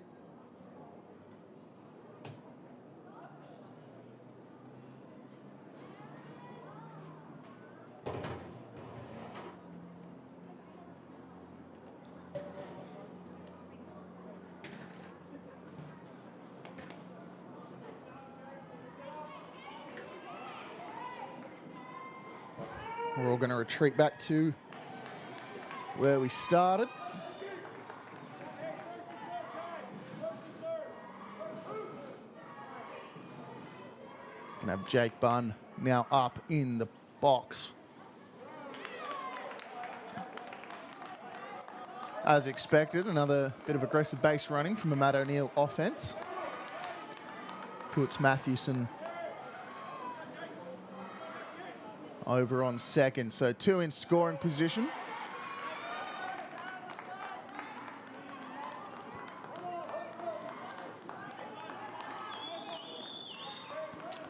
We're all going to retreat back to where we started. Gonna have Jake Bunn now up in the box. As expected, another bit of aggressive base running from a Matt O'Neill offense. Puts Mathewson over on second, so two in scoring position.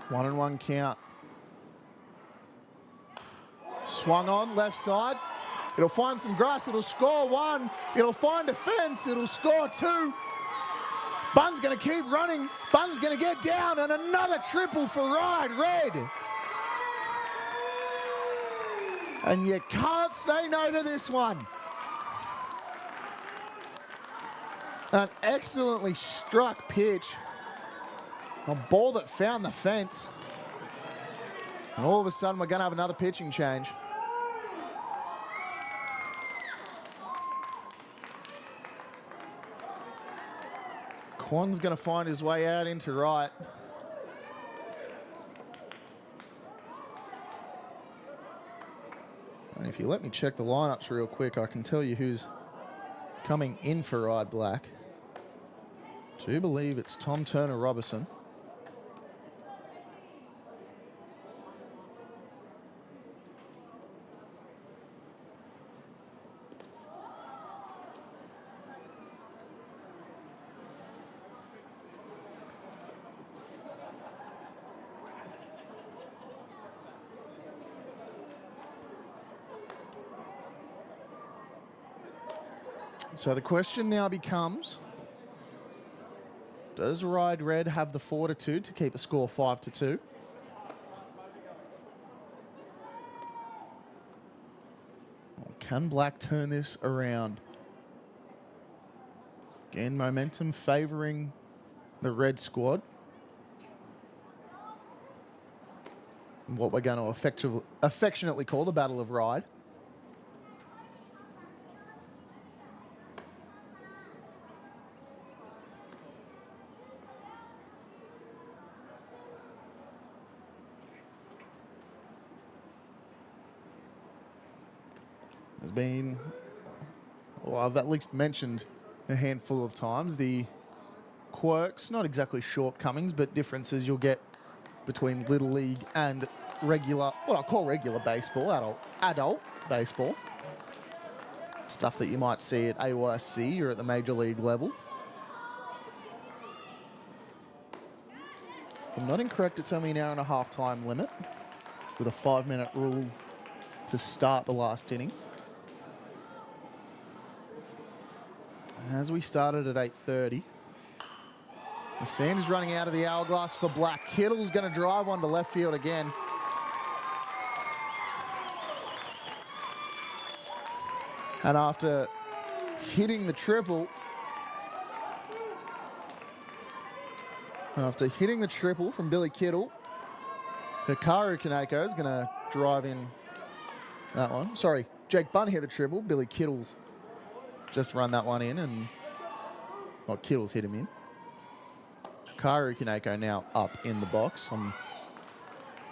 One and one count. Swung on, left side. It'll find some grass, it'll score 1. It'll find a fence, it'll score 2. Bun's going to keep running. Bun's going to get down, and another triple for Ryde Red. And you can't say no to this one. An excellently struck pitch. A ball that found the fence. And all of a sudden, we're going to have another pitching change. Quan's going to find his way out into right. And if you let me check the lineups real quick, I can tell you who's coming in for Ryde Black. I do believe it's Tom Turner-Robertson. So the question now becomes, does Ryde Red have the fortitude to keep the score 5-2? Or can Black turn this around? Again, momentum favouring the Red squad. What we're going to affectionately call the Battle of Ryde. Been, well, I've at least mentioned a handful of times the quirks, not exactly shortcomings, but differences you'll get between Little League and regular, what I call regular baseball, adult baseball. Stuff that you might see at AYC or at the Major League level. If I'm not incorrect, it's only an hour and a half time limit with a 5-minute rule to start the last inning. As we started at 8:30, the sand is running out of the hourglass for Black. Kittle's going to drive one to left field again. And after hitting the triple, from Billy Kittle, Hikaru Kaneko is going to drive in that one. Sorry, Jake Bunn hit the triple. Billy Kittle's just run that one in, and Kittle's hit him in. Hikaru Kaneko now up in the box. I'm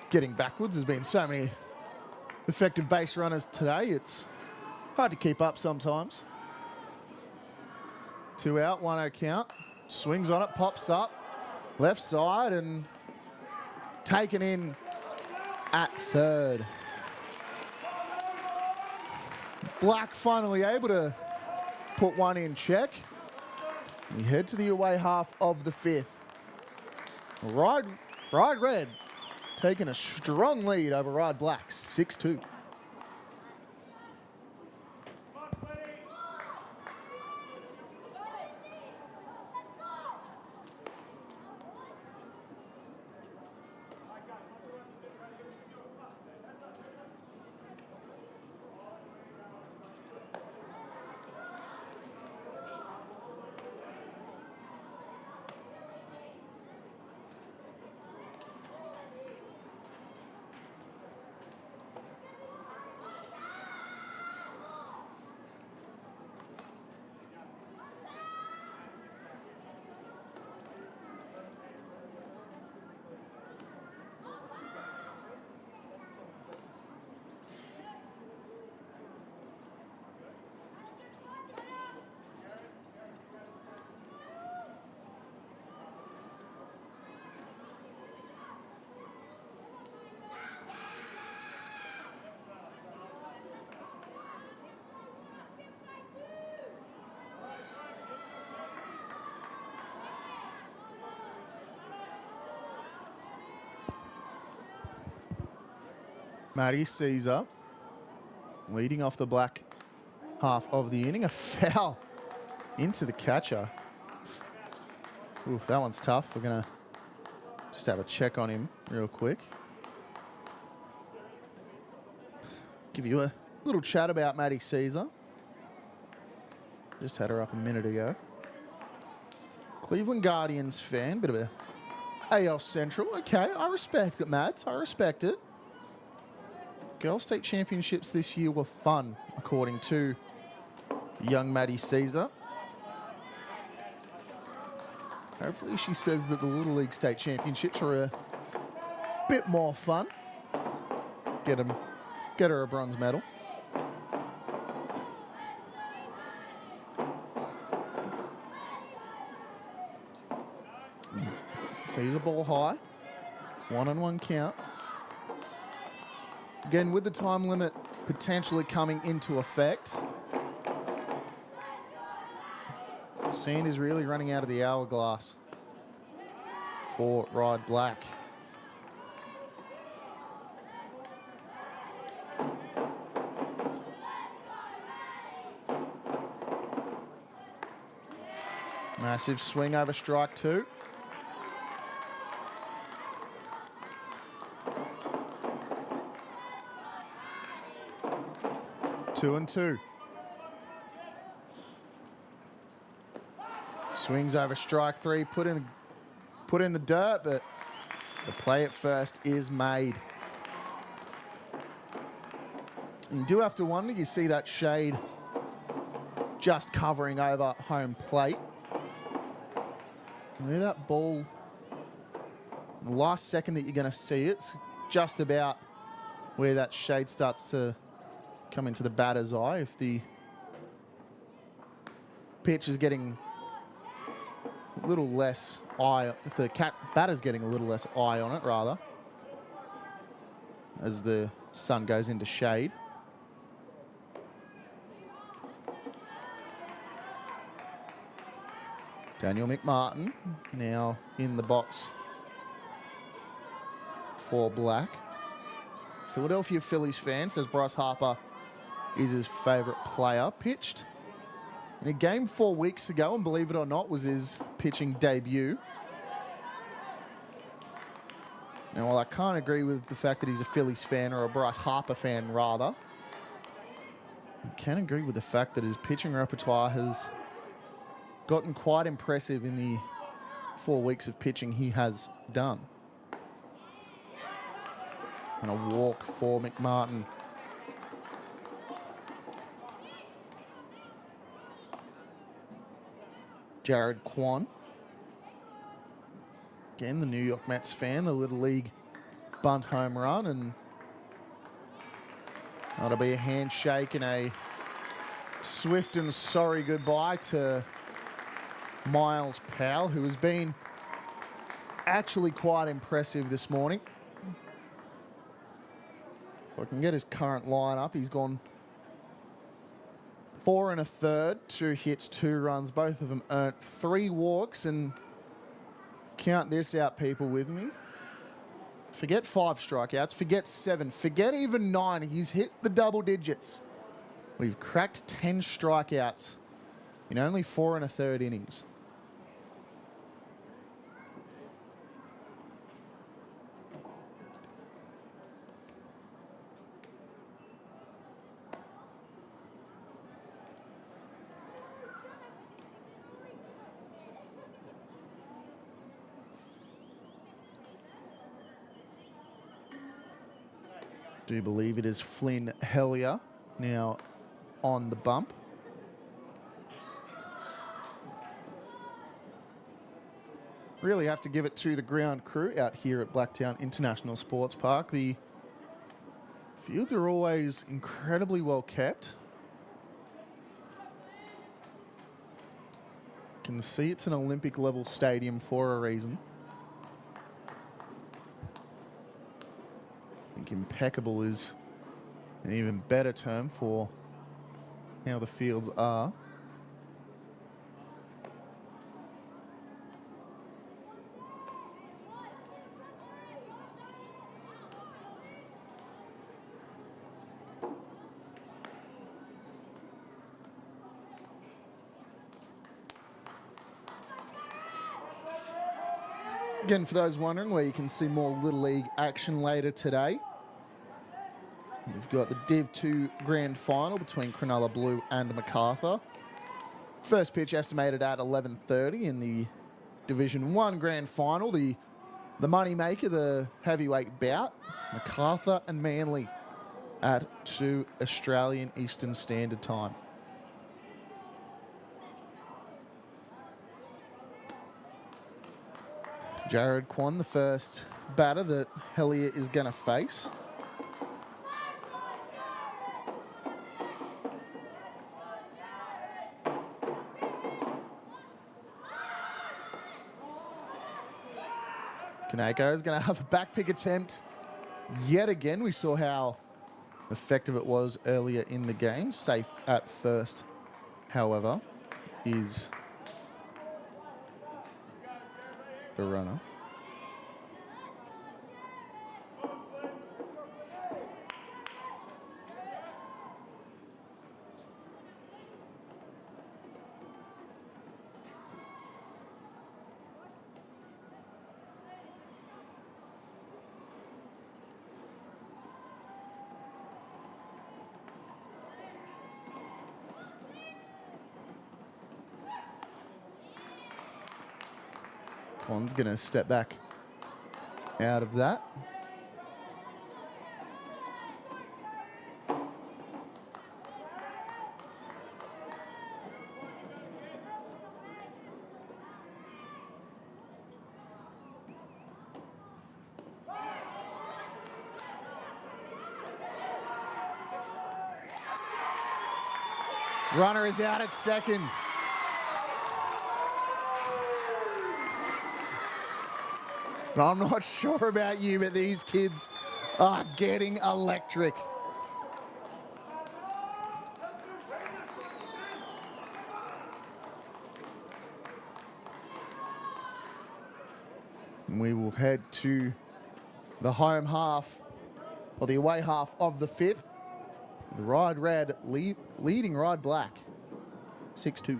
getting backwards. There's been so many effective base runners today. It's hard to keep up sometimes. 2 out, 1-0 count. Swings on it, pops up. Left side and taken in at third. Black finally able to put one in check. We head to the away half of the 5th. Ryde Red taking a strong lead over Ryde Black, 6-2. Matty Caesar leading off the black half of the inning. A foul into the catcher. Ooh, that one's tough. We're going to just have a check on him real quick. Give you a little chat about Maddie Caesar. Just had her up a minute ago. Cleveland Guardians fan, bit of a AL Central. Okay, I respect it, Mads. I respect it. Girls State Championships this year were fun, according to young Maddie Caesar. Hopefully she says that the Little League State Championships are a bit more fun. Get her a bronze medal. So here's a ball high. 1-on-1 count. Again, with the time limit potentially coming into effect, sand is really running out of the hourglass for Ryde Black. Massive swing over strike two. Two and two. Swings over strike three, put in the dirt, but the play at first is made. You do have to wonder, you see that shade just covering over home plate. Where that ball, the last second that you're going to see it's just about where that shade starts to come into the batter's eye. If the pitch is getting a little less eye, if the batter's getting a little less eye on it, rather, as the sun goes into shade. Daniel McMartin now in the box for Black. Philadelphia Phillies fan says Bryce Harper is his favourite player. Pitched in a game 4 weeks ago, and believe it or not, was his pitching debut. Now, while I can't agree with the fact that he's a Phillies fan, or a Bryce Harper fan, rather, I can agree with the fact that his pitching repertoire has gotten quite impressive in the 4 weeks of pitching he has done. And a walk for McMartin. Jared Kwan. Again, the New York Mets fan, the Little League bunt home run, and that'll be a handshake and a swift and sorry goodbye to Miles Powell, who has been actually quite impressive this morning. If I can get his current lineup, he's gone 4 1/3, 2 hits, 2 runs. Both of them earned 3 walks, and count this out, people, with me. Forget 5 strikeouts, forget 7, forget even 9. He's hit the double digits. We've cracked 10 strikeouts in only 4 1/3 innings. Do believe it is Flynn Hellier now on the bump. Really have to give it to the ground crew out here at Blacktown International Sports Park. The fields are always incredibly well kept. You can see it's an Olympic level stadium for a reason. I think impeccable is an even better term for how the fields are. Again, for those wondering where you can see more Little League action later today, we've got the Div 2 Grand Final between Cronulla Blue and MacArthur. First pitch estimated at 11:30 in the Division 1 Grand Final. The moneymaker, the heavyweight bout, MacArthur and Manly at 2 Australian Eastern Standard Time. Jared Kwan, the first batter that Hellier is going to face. Kaneko is going to have a back pick attempt yet again. We saw how effective it was earlier in the game. Safe at first, however, is the runner. Kwan's going to step back out of that. Runner is out at second. I'm not sure about you, but these kids are getting electric. And we will head to the home half, or the away half of the fifth. The Ryde Red leading Ryde Black, 6-2.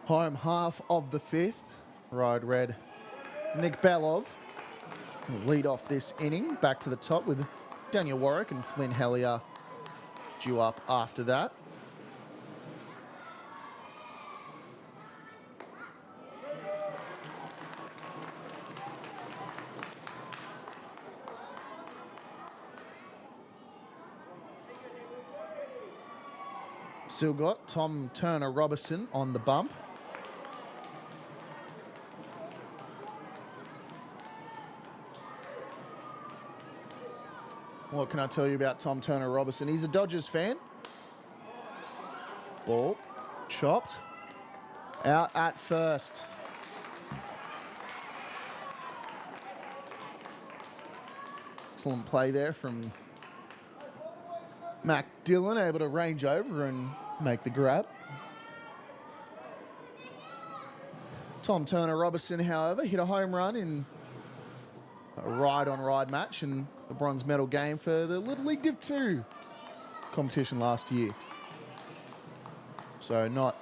Home half of the fifth. Ryde Red. Nick Belov will lead off this inning. Back to the top with Daniel Warwick and Flynn Hellier due up after that. Still got Tom Turner Robertson on the bump. What can I tell you about Tom Turner Robertson? He's a Dodgers fan. Ball chopped out at first. Excellent play there from Mac Dillon, able to range over and make the grab. Tom Turner-Robertson, however, hit a home run in a ride-on-ride match and a bronze medal game for the Little League Div 2 competition last year. So not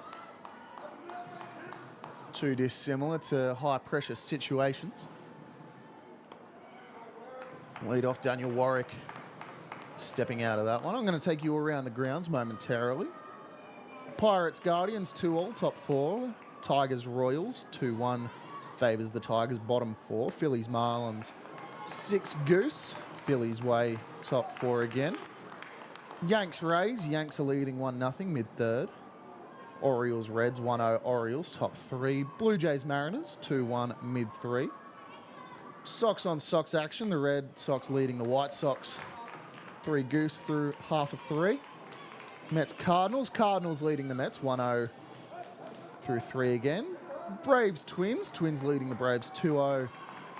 too dissimilar to high-pressure situations. Lead off Daniel Warwick stepping out of that one. I'm going to take you around the grounds momentarily. Pirates Guardians 2-all, top 4. Tigers Royals 2-1 favours the Tigers, bottom 4. Phillies Marlins 6 Goose. Phillies way top 4 again. Yanks Rays. Yanks are leading 1-0 mid-third. Orioles Reds 1-0 Orioles top 3. Blue Jays Mariners 2-1 mid-3. Sox on Sox action. The Red Sox leading the White Sox 3 Goose through half of 3. Mets Cardinals. Cardinals leading the Mets 1-0 through 3 again. Braves Twins. Twins leading the Braves 2-0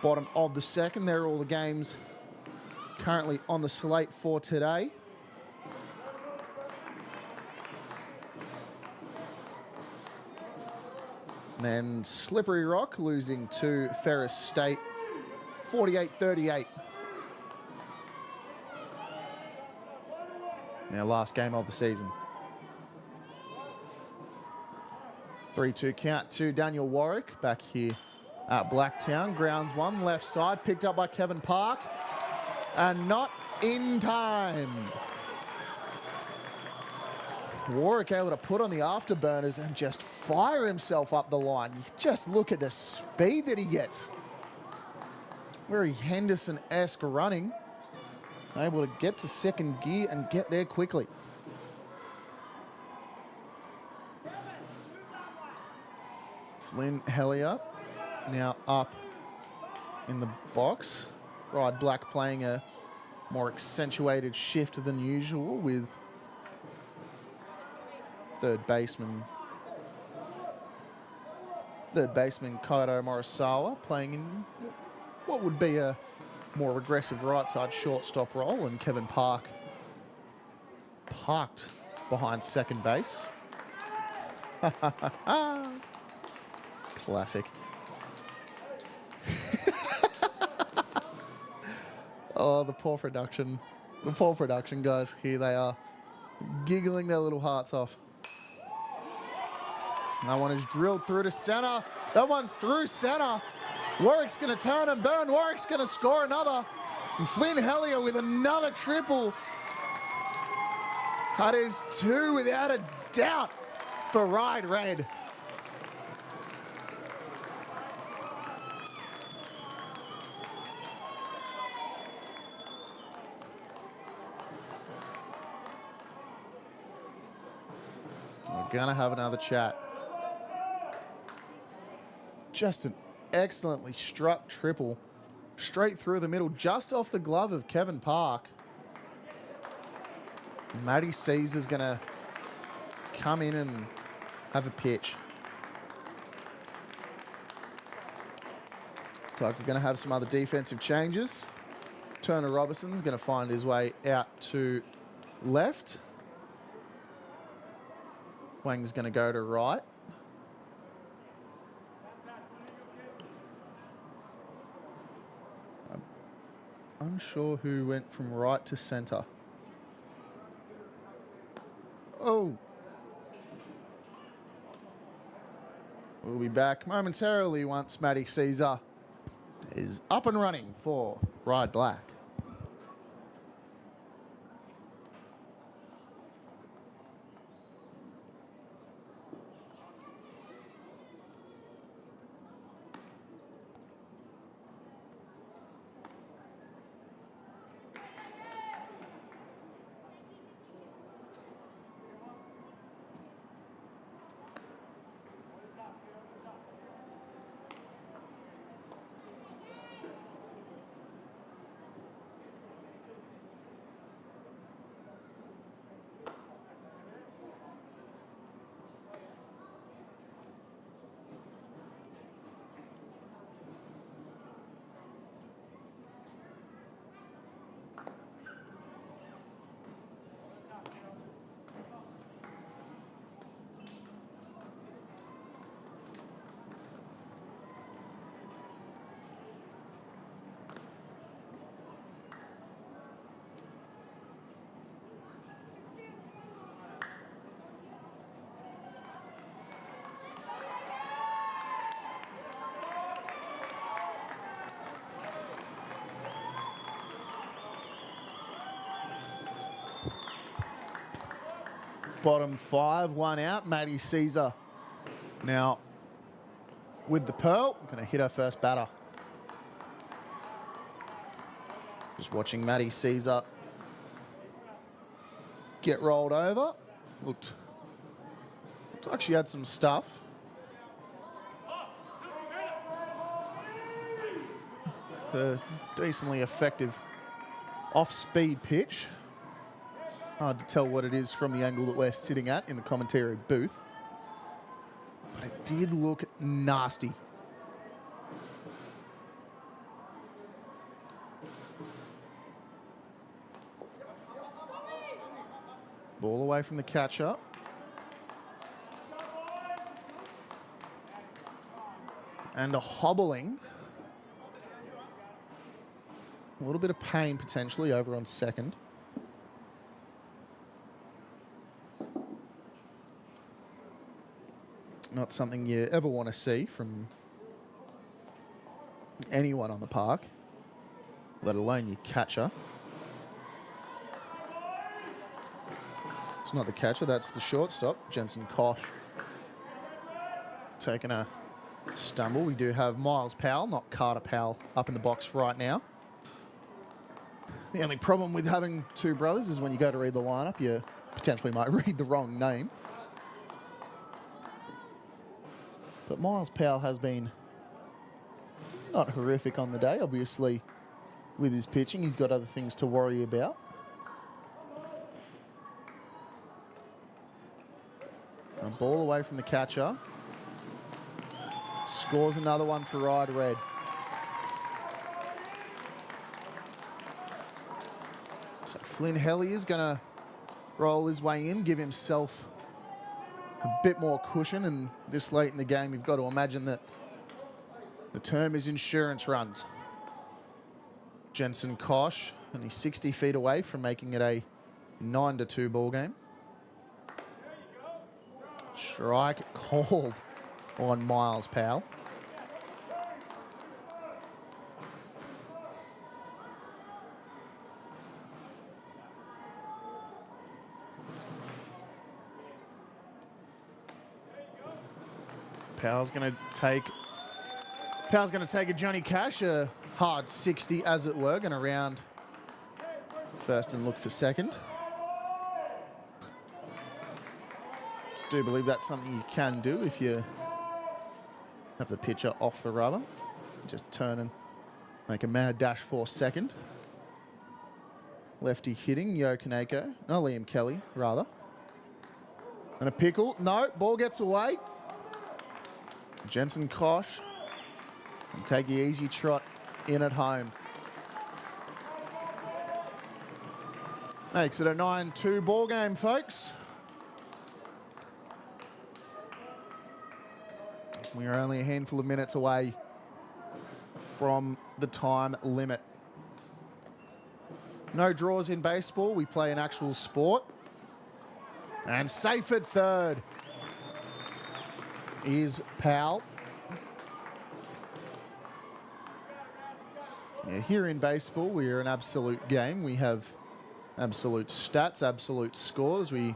bottom of the second. There are all the games currently on the slate for today. And then Slippery Rock losing to Ferris State 48-38. Now last game of the season. 3-2 count to Daniel Warwick back here at Blacktown. Grounds 1, left side, picked up by Kevin Park. And not in time. Warwick able to put on the afterburners and just fire himself up the line. You just look at the speed that he gets. Very Henderson-esque running. Able to get to second gear and get there quickly. Flynn Hellier now up in the box. Ryde Black playing a more accentuated shift than usual with third baseman Kaido Morisawa playing in what would be a more aggressive right side shortstop role, and Kevin Park parked behind second base. Classic. Oh, the poor production. The poor production guys. Here they are, giggling their little hearts off. That one is drilled through to center. That one's through center. Warwick's going to turn and burn. Warwick's going to score another. And Flynn Hellier with another triple. That is 2 without a doubt for Ryde Red. We're going to have another chat. Just an excellently struck triple. Straight through the middle, just off the glove of Kevin Park. Matty Caesar's going to come in and have a pitch. Looks like we're going to have some other defensive changes. Turner Robertson's going to find his way out to left. Wang's going to go to right. I'm unsure who went from right to centre. Oh. We'll be back momentarily once Matty Caesar is up and running for Ryde Black. bottom 5, 1 out. Maddie Caesar now with the pearl. Going to hit her first batter. Just watching Maddie Caesar get rolled over. Looked like she had some stuff. A decently effective off-speed pitch. Hard to tell what it is from the angle that we're sitting at in the commentary booth. But it did look nasty. Ball away from the catcher. And a hobbling. A little bit of pain potentially over on second. Not something you ever want to see from anyone on the park, let alone your catcher. It's not the catcher, that's the shortstop, Jensen Kosh. Taking a stumble. We do have Miles Powell, not Carter Powell, up in the box right now. The only problem with having two brothers is when you go to read the lineup, you potentially might read the wrong name. But Miles Powell has been not horrific on the day, obviously. With his pitching, he's got other things to worry about. A ball away from the catcher. Scores another one for Ryde Red. So Flynn Helly is going to roll his way in, give himself a bit more cushion, and this late in the game, you've got to imagine that the term is insurance runs. Jensen Kosh, only 60 feet away from making it a 9-2 ball game. Strike called on Miles Powell. Powell's going to take a Johnny Cash, a hard 60 as it were, going to round first and look for second. Do believe that's something you can do if you have the pitcher off the rubber. Just turn and make a mad dash for second. Lefty hitting, Liam Kelly, rather. And a pickle. No, ball gets away. Jensen Kosh and take the easy trot in at home. Makes it a 9-2 ball game, folks. We are only a handful of minutes away from the time limit. No draws in baseball. We play an actual sport. And safe at third is Powell. Yeah, here in baseball, we are an absolute game. We have absolute stats, absolute scores. We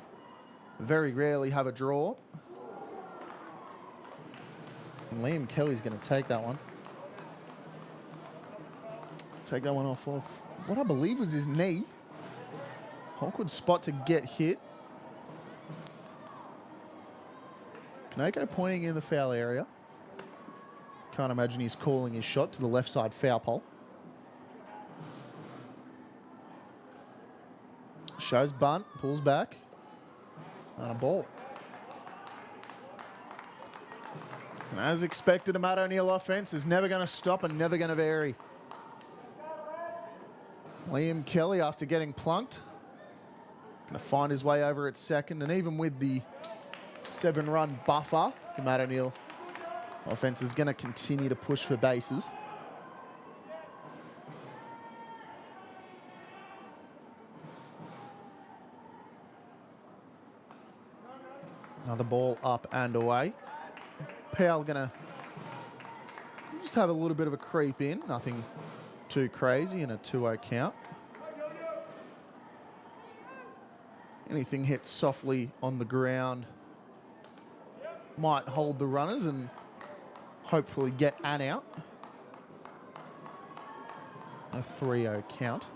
very rarely have a draw. And Liam Kelly's going to take that one. Take that one off what I believe was his knee. Awkward spot to get hit. Kaneko pointing in the foul area. Can't imagine he's calling his shot to the left side foul pole. Shows bunt, pulls back. And a ball. And as expected, a Matt O'Neill offense is never going to stop and never going to vary. Liam Kelly, after getting plunked, going to find his way over at second. And even with the 7-run buffer, the Matt O'Neill offense is going to continue to push for bases. Another ball up and away. Powell going to just have a little bit of a creep in. Nothing too crazy in a 2-0 count. Anything hits softly on the ground might hold the runners and hopefully get an out. A 3-0 count.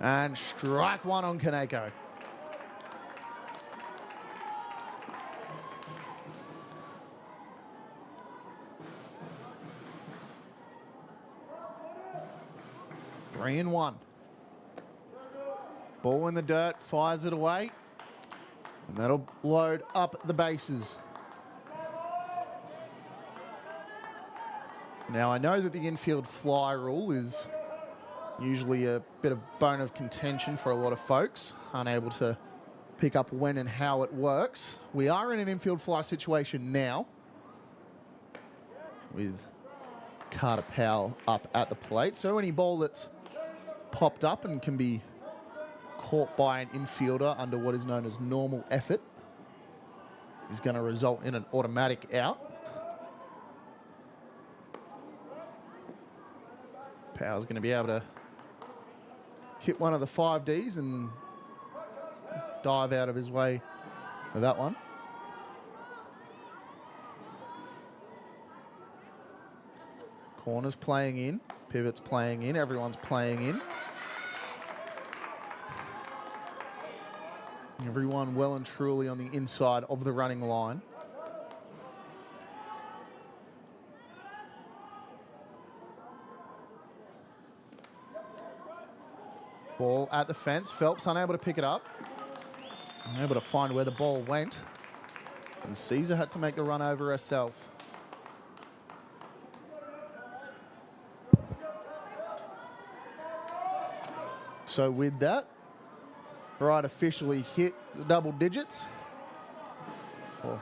And strike one on Kaneko. Three and one. Ball in the dirt, fires it away. And that'll load up the bases. Now, I know that the infield fly rule is usually a bit of bone of contention for a lot of folks, unable to pick up when and how it works. We are in an infield fly situation now with Carter Powell up at the plate. So any ball that's popped up and can be caught by an infielder under what is known as normal effort is going to result in an automatic out. Powell's going to be able to hit one of the 5Ds and dive out of his way for that one. Corners playing in, pivots playing in, everyone's playing in. Everyone well and truly on the inside of the running line. Ball at the fence. Phelps unable to pick it up. Unable to find where the ball went. And Caesar had to make the run over herself. So with that, Ryde officially hit the double digits. Or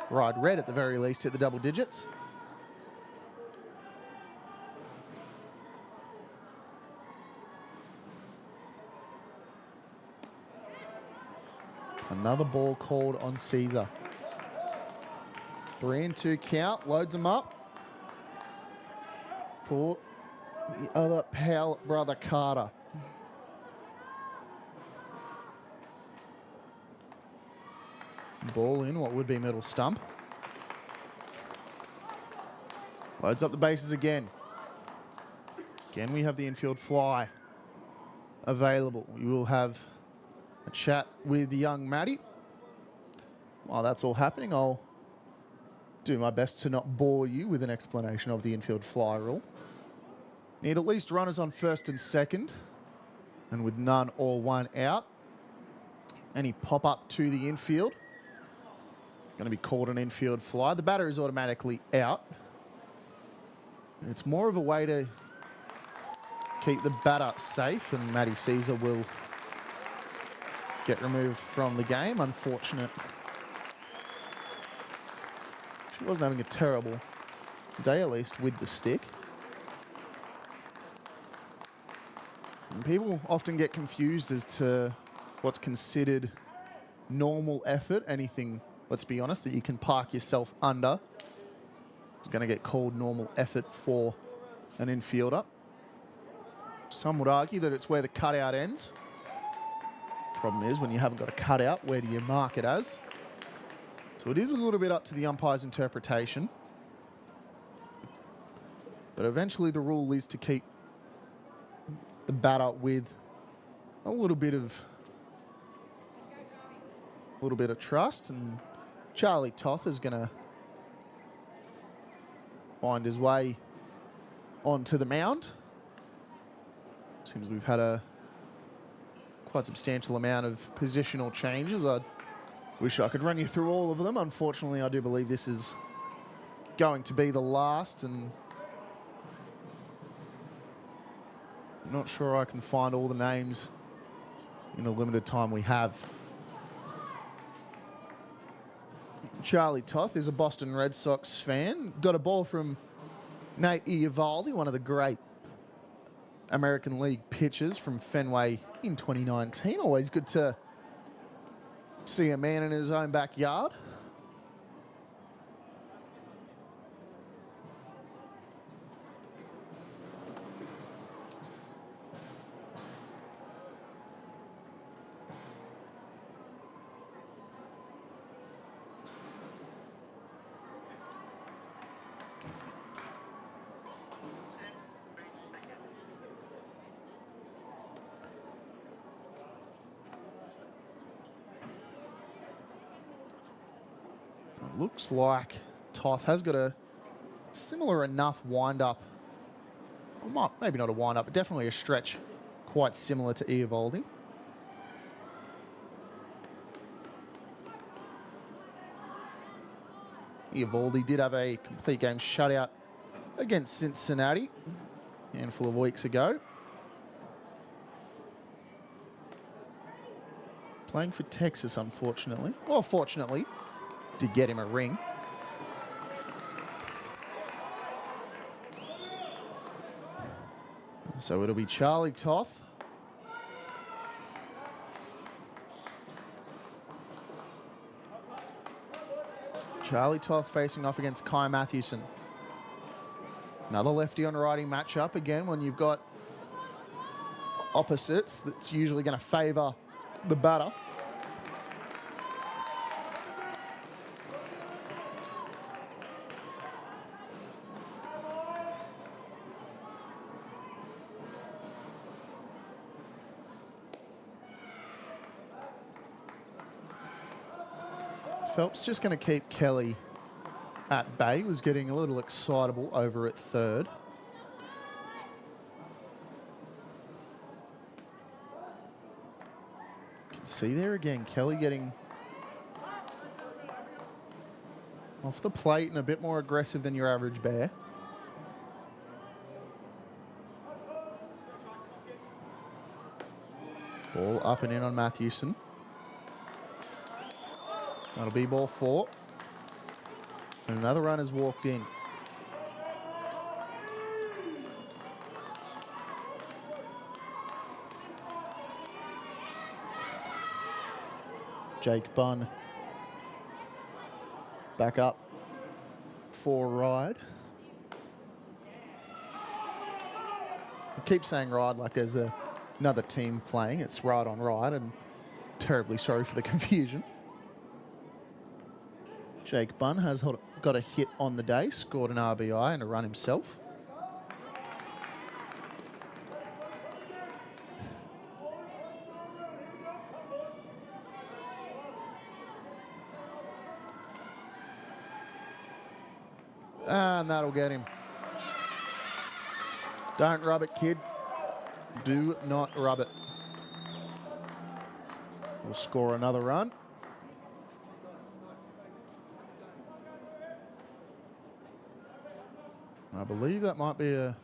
Ryde Red at the very least hit the double digits. Another ball called on Caesar. 3-2 count, loads them up for the other Powell brother Carter. Ball in what would be middle stump. Loads up the bases again. Again, we have the infield fly available. We will have a chat with young Matty. While that's all happening, I'll do my best to not bore you with an explanation of the infield fly rule. Need at least runners on first and second, and with none or one out. Any pop-up to the infield, going to be called an infield fly. The batter is automatically out. It's more of a way to keep the batter safe, and Matty Caesar will get removed from the game. Unfortunate. She wasn't having a terrible day, at least with the stick. And people often get confused as to what's considered normal effort. Anything, let's be honest, that you can park yourself under is going to get called normal effort for an infielder. Some would argue that it's where the cutout ends. Problem is, when you haven't got a cutout, where do you mark it as? So it is a little bit up to the umpire's interpretation. But eventually the rule is to keep the batter with a little bit of trust, and Charlie Toth is going to find his way onto the mound. Seems we've had a quite substantial amount of positional changes. I wish I could run you through all of them. Unfortunately, I do believe this is going to be the last, and I'm not sure I can find all the names in the limited time we have. Charlie Toth is a Boston Red Sox fan. Got a ball from Nate Eovaldi, one of the great American League pitchers from Fenway in 2019. Always good to see a man in his own backyard. Looks like Toth has got a similar enough wind-up. Well, maybe not a wind-up, but definitely a stretch quite similar to Eovaldi. Eovaldi did have a complete game shutout against Cincinnati a handful of weeks ago. Playing for Texas, unfortunately. Well, fortunately, did get him a ring. So it'll be Charlie Toth. Charlie Toth facing off against Kai Matthewson. Another lefty on righty matchup. Again, when you've got opposites, that's usually going to favour the batter. Phelps just going to keep Kelly at bay. Was getting a little excitable over at third. You can see there again, Kelly getting off the plate and a bit more aggressive than your average bear. Ball up and in on Matthewson. That'll be ball 4. And another run has walked in. Jake Bunn back up for Ryde. I keep saying Ryde like there's another team playing. It's Ryde on Ryde, and terribly sorry for the confusion. Jake Bunn has got a hit on the day, scored an RBI and a run himself. And that'll get him. Don't rub it, kid. Do not rub it. We'll score another run. I believe that might be a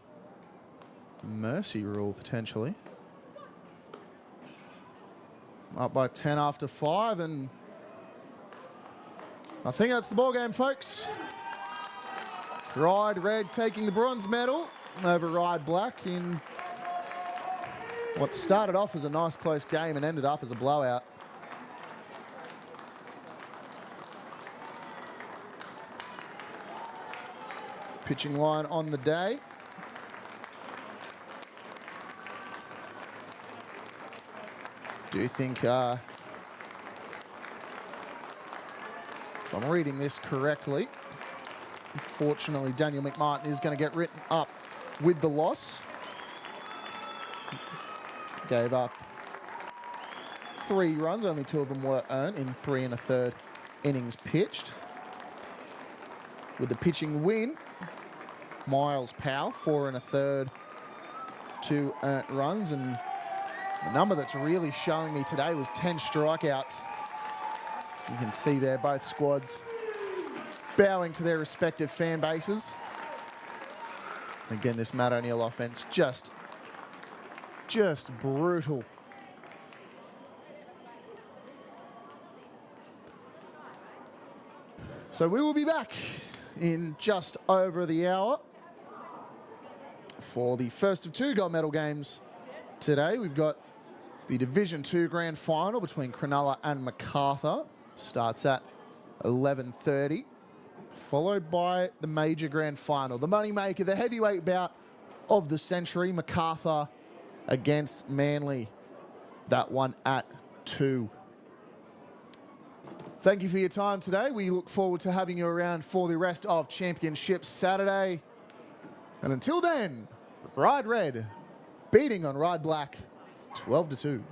mercy rule, potentially. Up by 10 after 5, and I think that's the ball game, folks. Ryde Red taking the bronze medal over Ryde Black in what started off as a nice close game and ended up as a blowout. Pitching line on the day. Do you think, if I'm reading this correctly, unfortunately Daniel McMartin is going to get written up with the loss. Gave up 3 runs, only 2 of them were earned in 3 1/3 innings pitched. With the pitching win, Miles Powell, 4 1/3, 2 earned runs, and the number that's really showing me today was 10 strikeouts. You can see there both squads bowing to their respective fan bases. Again, this Matt O'Neill offense just brutal. So we will be back in just over the hour for the first of 2 gold medal games today. We've got the Division 2 Grand Final between Cronulla and MacArthur. Starts at 11:30, followed by the Major Grand Final, the moneymaker, the heavyweight bout of the century, MacArthur against Manly. That one at 2. Thank you for your time today. We look forward to having you around for the rest of Championship Saturday. And until then, Ryde Red beating on Ryde Black 12-2.